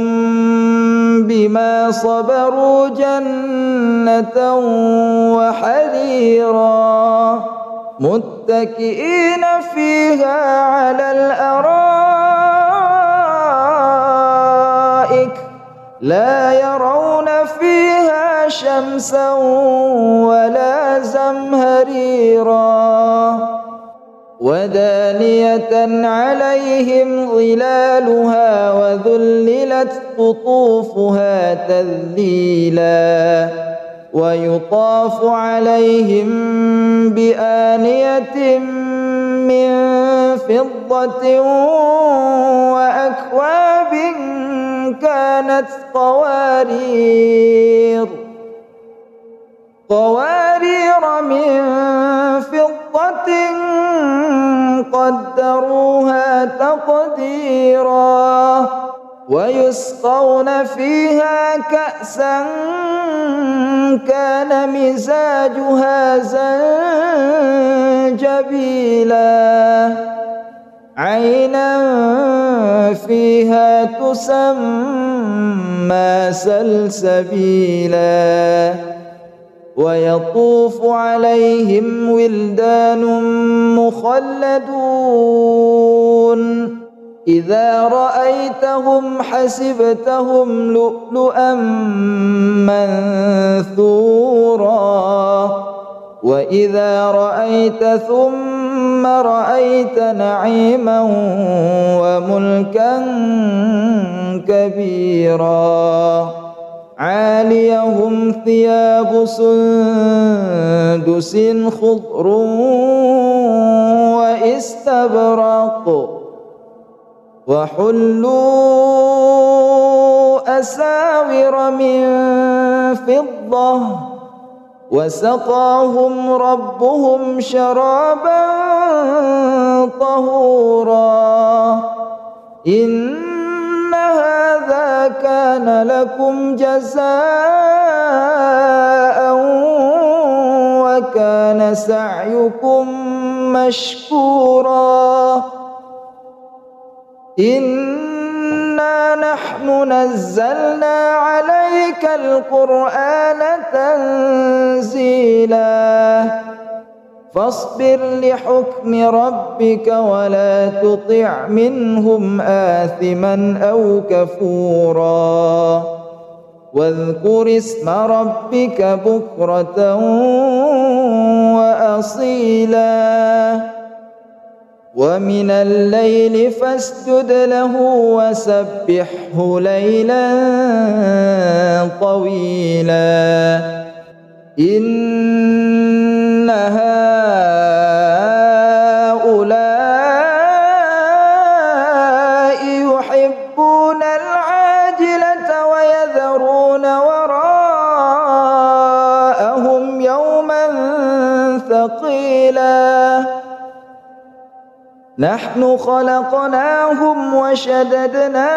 بما صبروا جنة وحريرا متكئين فيها على الأرائك لا يرون فيها شمسا ولا زمهريرا ودانية عليهم ظلالها وذللت قطوفها تذليلا ويطاف عليهم بآنية من فضة وأكواب كانت قوارير من فضة قدروها تقديرا ويسقون فيها كأسا كان مزاجها زنجبيلا عينا فيها تسمى سلسبيلا ويطوف عليهم ولدان مخلدون إذا رأيتهم حسبتهم لؤلؤا منثورا وإذا رأيت ثم رأيت نعيما وملكا كبيرا عاليهم ثياب سندس خضر واستبرق وحلوا أساور من فضة وسقاهم ربهم شرابا طهورا إن هذا كان لكم جزاء وكان سعيكم مشكورا إنا نحن نزلنا عليك القرآن تنزيلا فاصبر لحكم ربك ولا تطع منهم آثما أو كفورا واذكر اسم ربك بكرة وأصيلا ومن الليل فاسجد له وسبحه ليلا طويلا إن هؤلاء يحبون العاجلة ويذرون وراءهم يوما ثقيلا نحن خلقناهم وشددنا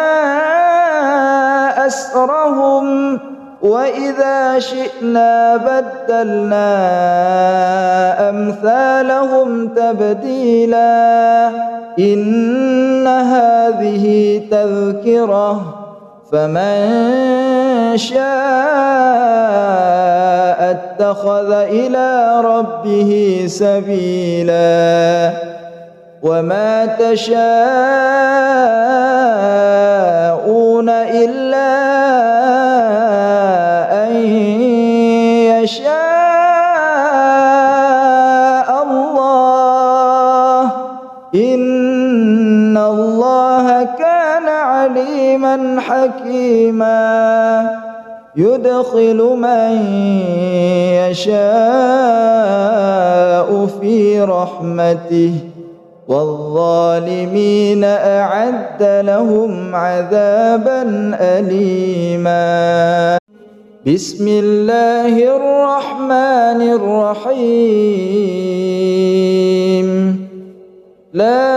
أسرهم وإذا شئنا بدلنا أمثالهم تبديلا إن هذه تذكرة فمن شاء اتخذ إلى ربه سبيلا وما تشاءون إلا أن يشاء الله إن الله كان عليما حكيما يدخل من يشاء في رحمته والظالمين أعد لهم عذابا أليما. بسم الله الرحمن الرحيم. لا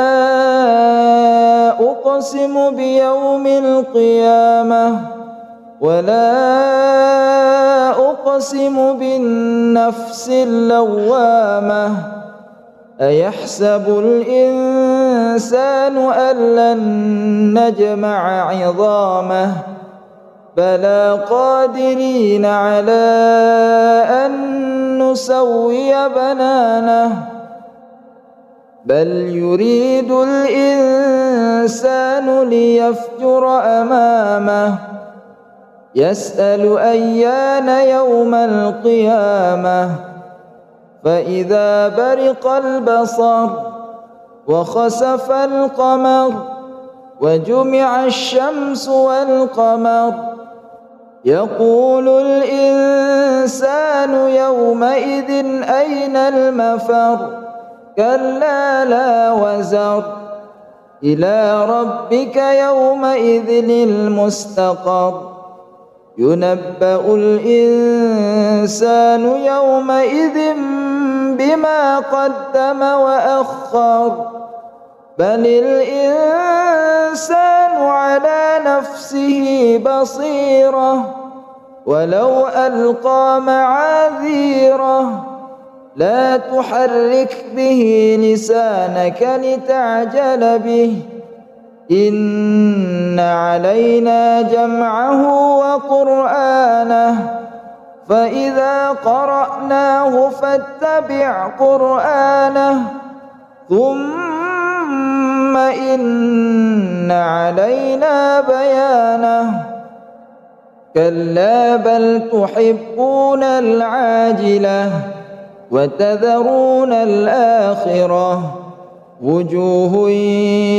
أقسم بيوم القيامة ولا أقسم بالنفس اللوامة أيحسب الإنسان أن لن نجمع عظامه بلى قادرين على أن نسوي بنانه بل يريد الإنسان ليفجر أمامه يسأل أيان يوم القيامة فإذا برق البصر وخسف القمر وجمع الشمس والقمر يقول الإنسان يومئذ أين المفر كلا لا وزر إلى ربك يومئذ المستقر ينبأ الإنسان يومئذ بما قدم وأخر بل الإنسان على نفسه بصيرة ولو ألقى معاذيره لا تحرك به لسانك لتعجل به إن علينا جمعه وقرآنه فإذا قرأناه فاتبع قرآنه ثم إن علينا بيانه كلا بل تحبون العاجلة وتذرون الآخرة وجوه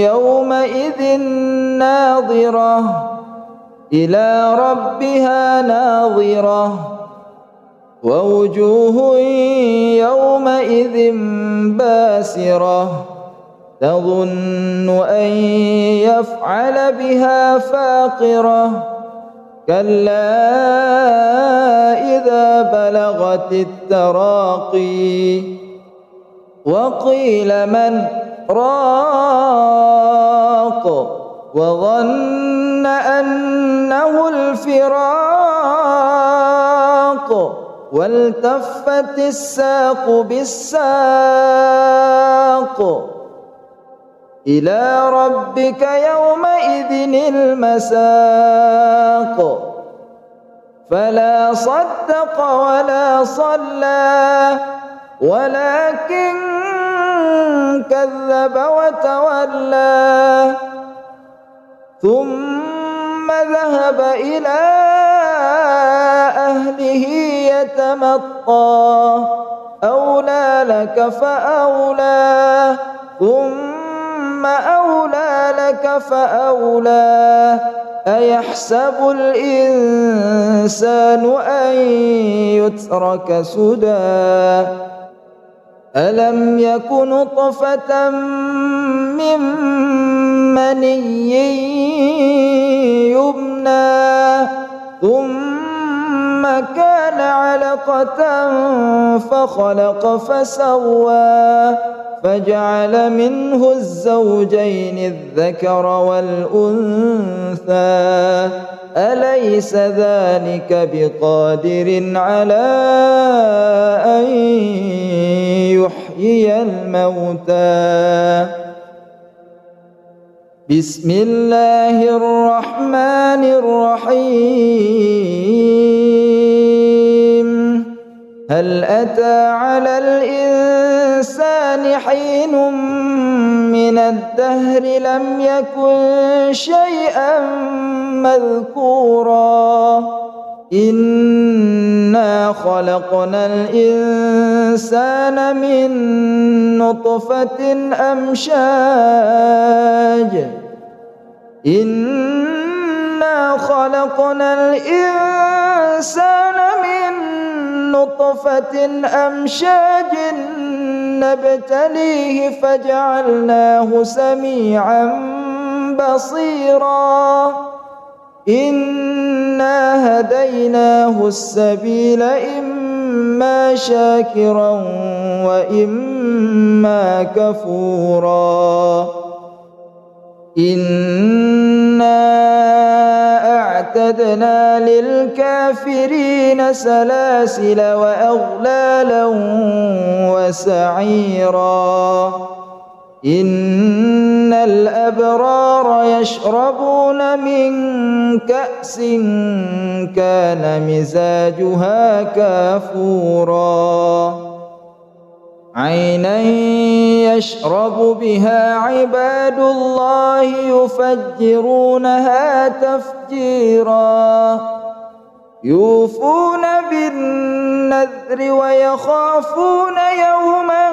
يومئذ ناظرة إلى ربها ناظرة ووجوه يومئذ باسرة تظن أن يفعل بها فاقرة كلا إذا بلغت التراقي وقيل من راق وظن أنه الفراق والتفت الساق بالساق إلى ربك يومئذ المساق فلا صدق ولا صلى ولكن كذب وتولى ثم ذهب إلى أهله يتمطى أولى لك فأولى ثم أولى لك فأولى أيحسب الإنسان أن يترك سدى ألم يك نطفة من مني يمنى ثم كان علقة فخلق فسوى فجعل منه الزوجين الذكر والأنثى أليس ذلك بقادر على أن يحيي الموتى بسم الله الرحمن الرحيم هل أتى على الإنسان حين من الدهر لم يكن شيئا مذكورا إنا خلقنا الإنسان من نطفة أمشاج إنا خلقنا الإنسان من نطفة أمشاج نبتليه فجعلناه سميعا بصيرا إنا هديناه السبيل إما شاكرا وإما كفورا إنا أعتدنا للكافرين سلاسل وأغلالا وسعيرا إن الأبرار يشربون من كأس كان مزاجها كافورا عينا يشرب بها عباد الله يفجرونها تفجيرا يوفون بالنذر ويخافون يوما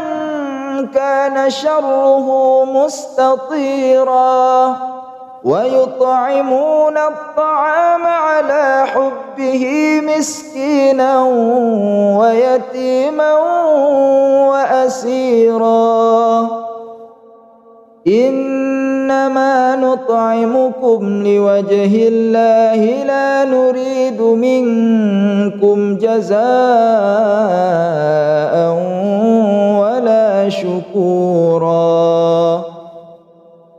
كان شره مستطيرا ويطعمون الطعام على حبه مسكينا ويتيما وأسيرا إنما نطعمكم لوجه الله لا نريد منكم جزاء ولا شكورا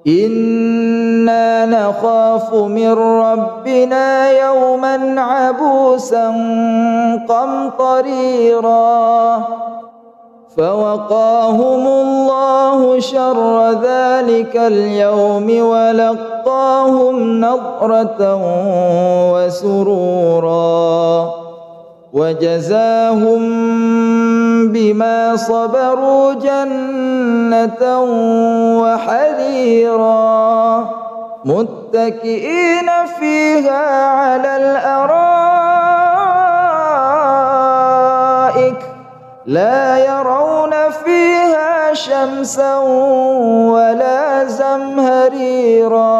إنا نخاف من ربنا يوما عبوسا قمطريرا فوقاهم الله شر ذلك اليوم ولقاهم نضرة وسرورا وجزاهم بما صبروا جنة وحريرا متكئين فيها على الأرائك لا يرون فيها شمسا ولا زمهريرا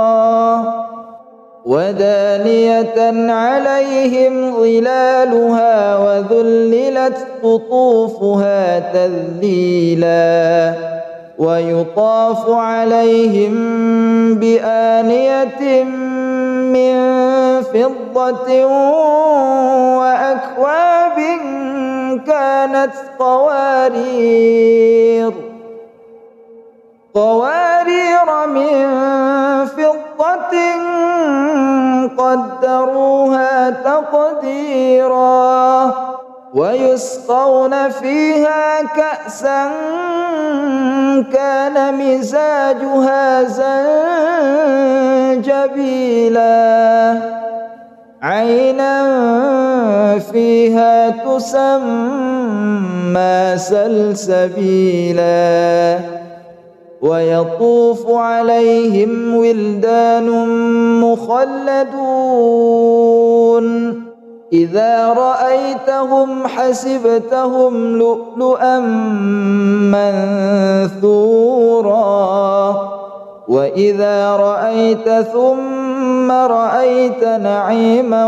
ودانية عليهم ظلالها وذللت قطوفها تذليلا ويطاف عليهم بآنية من فضة وأكواب كانت قوارير من فضة قدروها تقديرا ويسقون فيها كأسا كان مزاجها زنجبيلا عينا فيها تسمى سلسبيلا ويطوف عليهم ولدان مخلدون إذا رأيتهم حسبتهم لؤلؤا منثورا وإذا رأيت ثم رأيت نعيما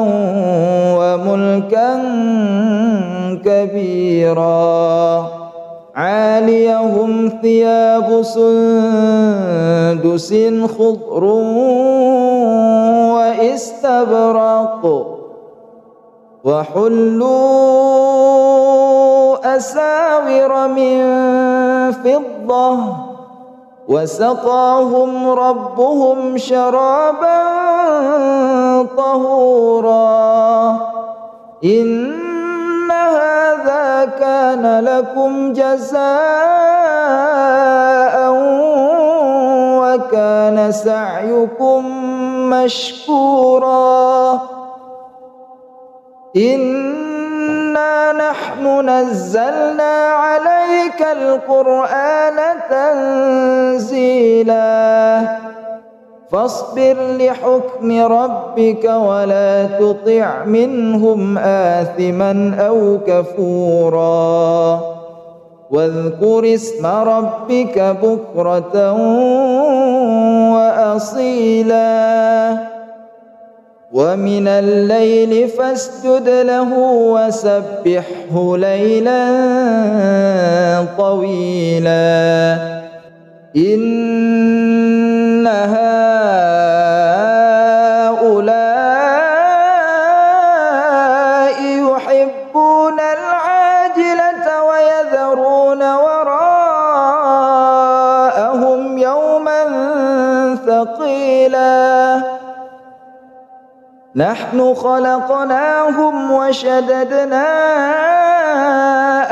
وملكا كبيرا عاليهم ثياب سندس خضر واستبرق وحلوا أساور من فضة وسقاهم ربهم شرابا طهورا إن هذا كان لكم جزاء وكان سعيكم مشكورا إنا نحن نزلنا عليك القرآن تنزيلا فاصبر لحكم ربك ولا تطع منهم آثما أو كفورا واذكر اسم ربك بكرة وأصيلا ومن الليل فاسجد له وسبحه ليلا طويلا إن هؤلاء يحبون العاجلة ويذرون وراءهم يوما ثقيلا نحن خلقناهم وشددنا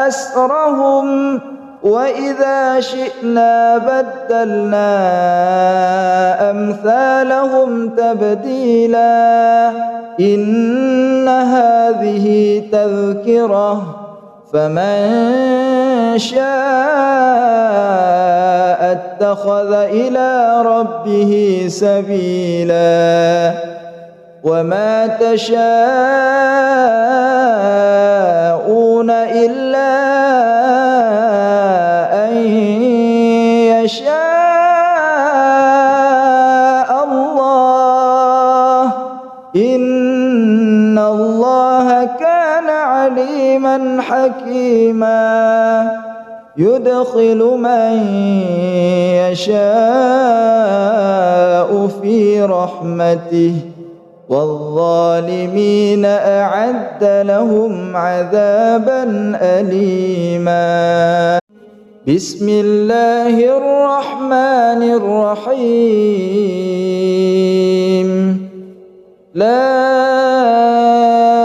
أسرهم وإذا شئنا بدلنا أمثالهم تبديلا إن هذه تذكرة فمن شاء اتخذ إلى ربه سبيلا وما تشاءون إلا أن يشاء الله إن الله كان عليما حكيما يدخل من يشاء في رحمته والظالمين أعد لهم عذابا أليما بسم الله الرحمن الرحيم لا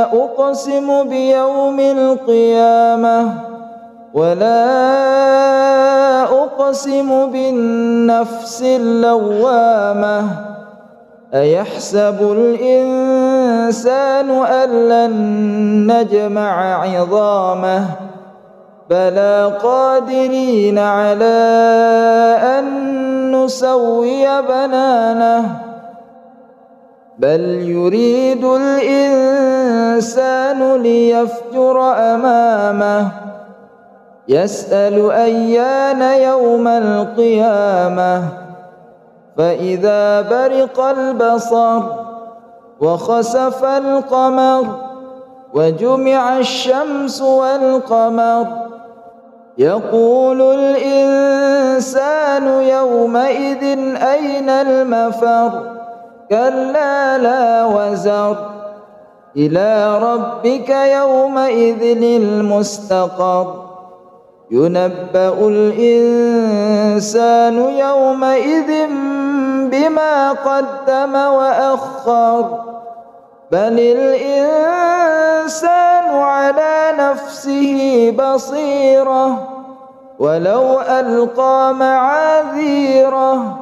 أقسم بيوم القيامة ولا أقسم بالنفس اللوامة أيحسب الإنسان أن لن نجمع عظامه بلى قادرين على أن نسوي بنانه بل يريد الإنسان ليفجر أمامه يسأل أيان يوم القيامة فإذا برق البصر وخسف القمر وجمع الشمس والقمر يقول الإنسان يومئذ أين المفر كلا لا وزر إلى ربك يومئذ المستقر ينبأ الإنسان يومئذ بما قدم وأخر بل الإنسان على نفسه بصيرة ولو ألقى معاذيره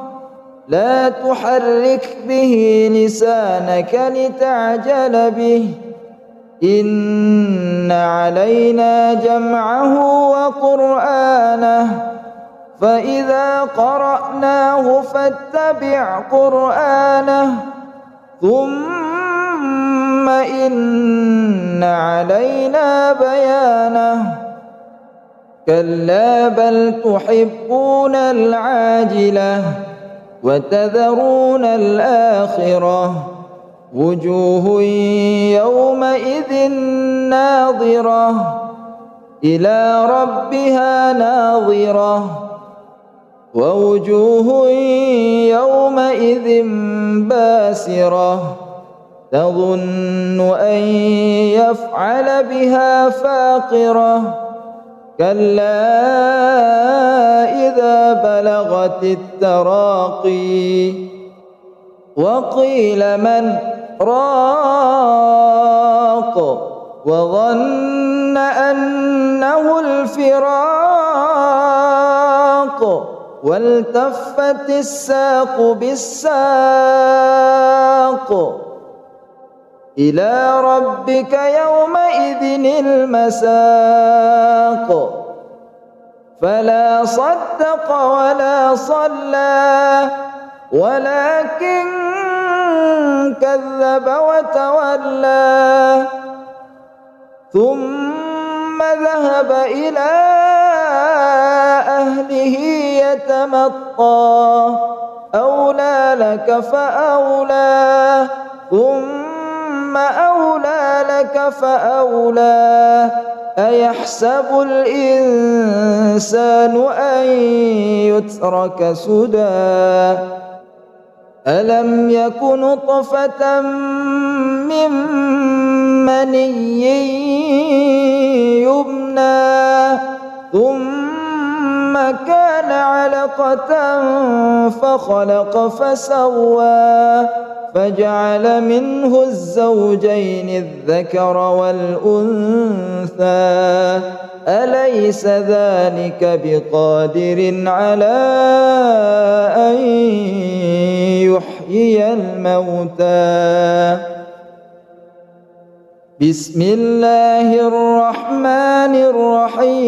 لا تحرك به لسانك لتعجل به إن علينا جمعه وقرآنه فإذا قرأناه فاتبع قرآنه ثم إن علينا بيانه كلا بل تحبون العاجلة وتذرون الآخرة وجوه يومئذ ناظرة إلى ربها ناظرة ووجوه يومئذ باسرة تظن أن يفعل بها فاقرة كلا إذا بلغت التراقي وقيل من راق وظن أنه الفراق والتفت الساق بالساق إلى ربك يومئذ المساق فلا صدق ولا صلى ولكن كذب وتولى ثم ذهب إلى أهله يتمطى أولى لك فأولى ثم أولى لك فأولى أيحسب الإنسان أن يترك سدى ألم يك نطفة من مني يمنى ثم كان علقة فخلق فسوى فجعل منه الزوجين الذكر والأنثى أليس ذلك بقادر على أن يحيي الموتى بسم الله الرحمن الرحيم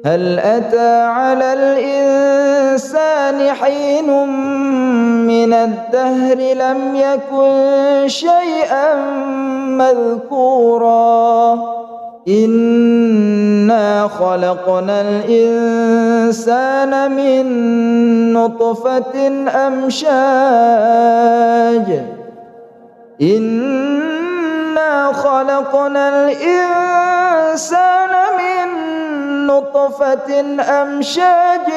هل أتى على الإنسان حين من الدهر لم يكن شيئا مذكورا إنا خلقنا الإنسان من نطفة أمشاج إنا خلقنا الإنسان من نطفة أمشاج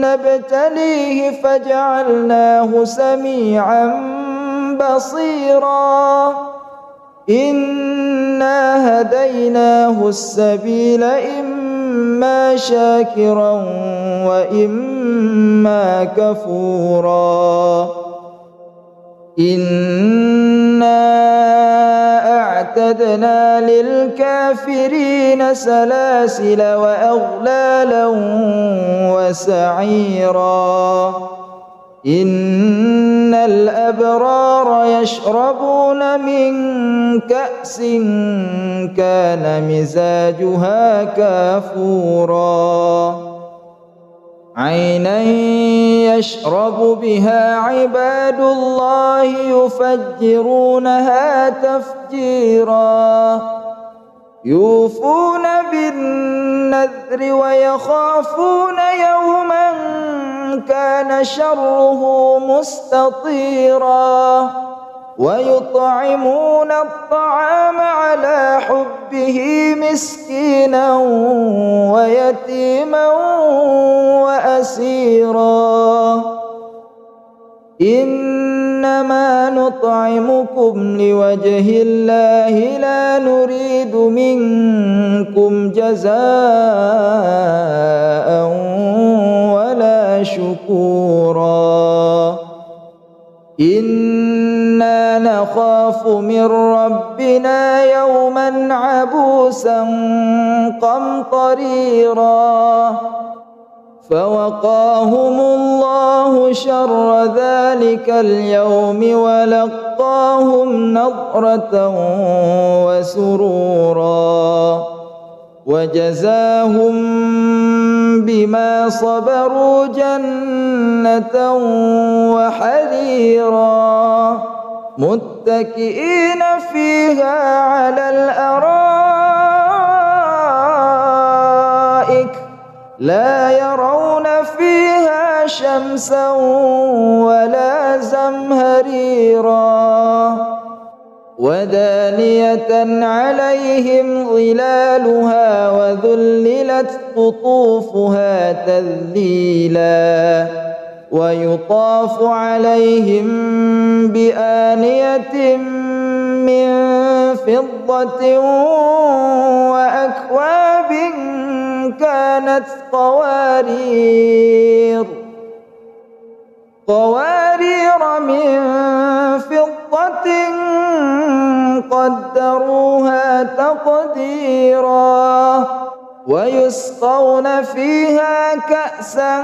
نبتليه فجعلناه سميعا بصيرا إنا هديناه السبيل إما شاكرا وإما كفورا إنا أعتدنا للكافرين سلاسل وأغلالا وسعيرا إن الأبرار يشربون من كأس كان مزاجها كافورا عينا يشرب بها عباد الله يفجرونها تفجيرا يوفون بالنذر ويخافون يوما كان شره مستطيرا ويطعمون الطعام على حبه مسكينا ويتيما وأسيرا إنما نطعمكم لوجه الله لا نريد منكم جزاء ولا شكورا إنا نخاف من ربنا يوما عبوسا قمطريرا فوقاهم الله شر ذلك اليوم ولقاهم نضرة وسرورا وجزاهم بما صبروا جنة وحريرا متكئين فيها على الأرائك لا يرون فيها شمسا ولا زمهريرا ودانية عليهم ظلالها وذللت قطوفها تذليلا ويطاف عليهم بآنية من فضة وأكواب كانت قوارير من فضة قدروها تقديرا ويسقون فيها كأسا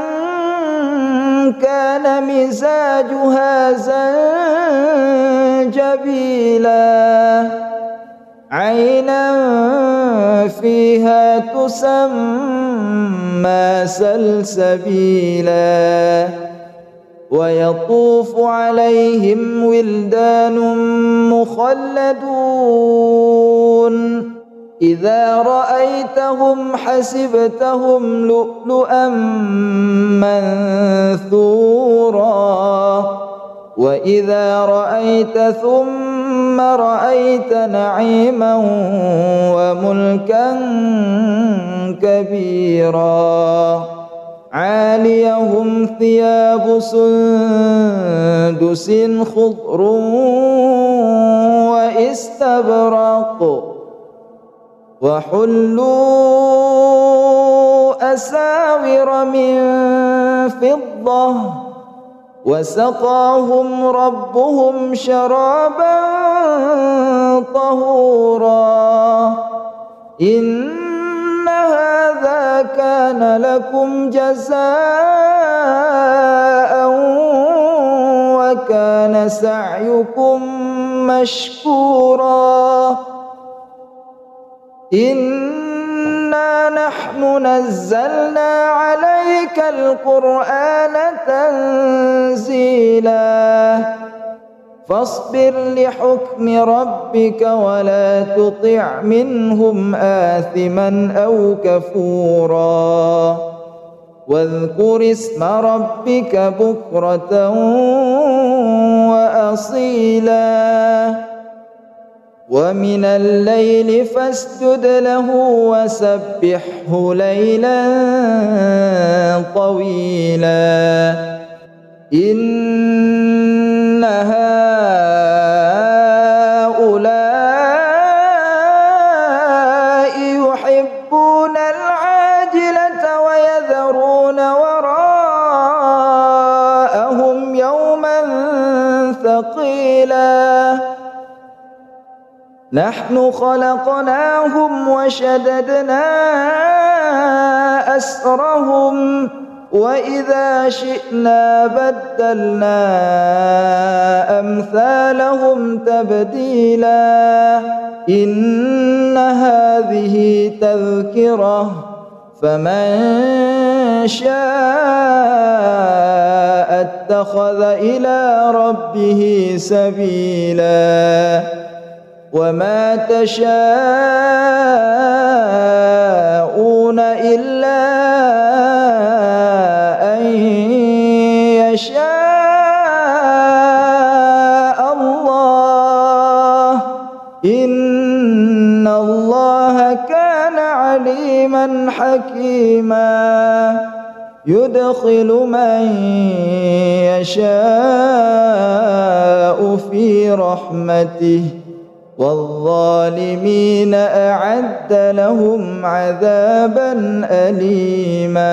كان مزاجها زنجبيلا عينا فيها تسمى سلسبيلا ويطوف عليهم ولدان مخلدون إذا رأيتهم حسبتهم لؤلؤا منثورا وإذا رأيت ثم رأيت نعيما وملكا كبيرا عاليهم ثياب سندس خضر واستبرق وحلوا أساور من فضة وسقاهم ربهم شرابا طهورا إن هذا كان لكم جزاء وكان سعيكم مشكورا إنا نحن نزلنا عليك القرآن تنزيلا فاصبر لحكم ربك ولا تطع منهم آثما أو كفورا واذكر اسم ربك بكرة وأصيلا ومن الليل فاسجد له وسبحه ليلا طويلا إن هؤلاء يحبون العاجلة ويذرون وراءهم يوما ثقيلا نحن خلقناهم وشددنا أسرهم وإذا شئنا بدلنا أمثالهم تبديلا إن هذه تذكرة فمن شاء اتخذ إلى ربه سبيلا وما تشاءون إلا أن يشاء الله إن الله كان عليما حكيما يدخل من يشاء في رحمته والظالمين أعد لهم عذابا أليما.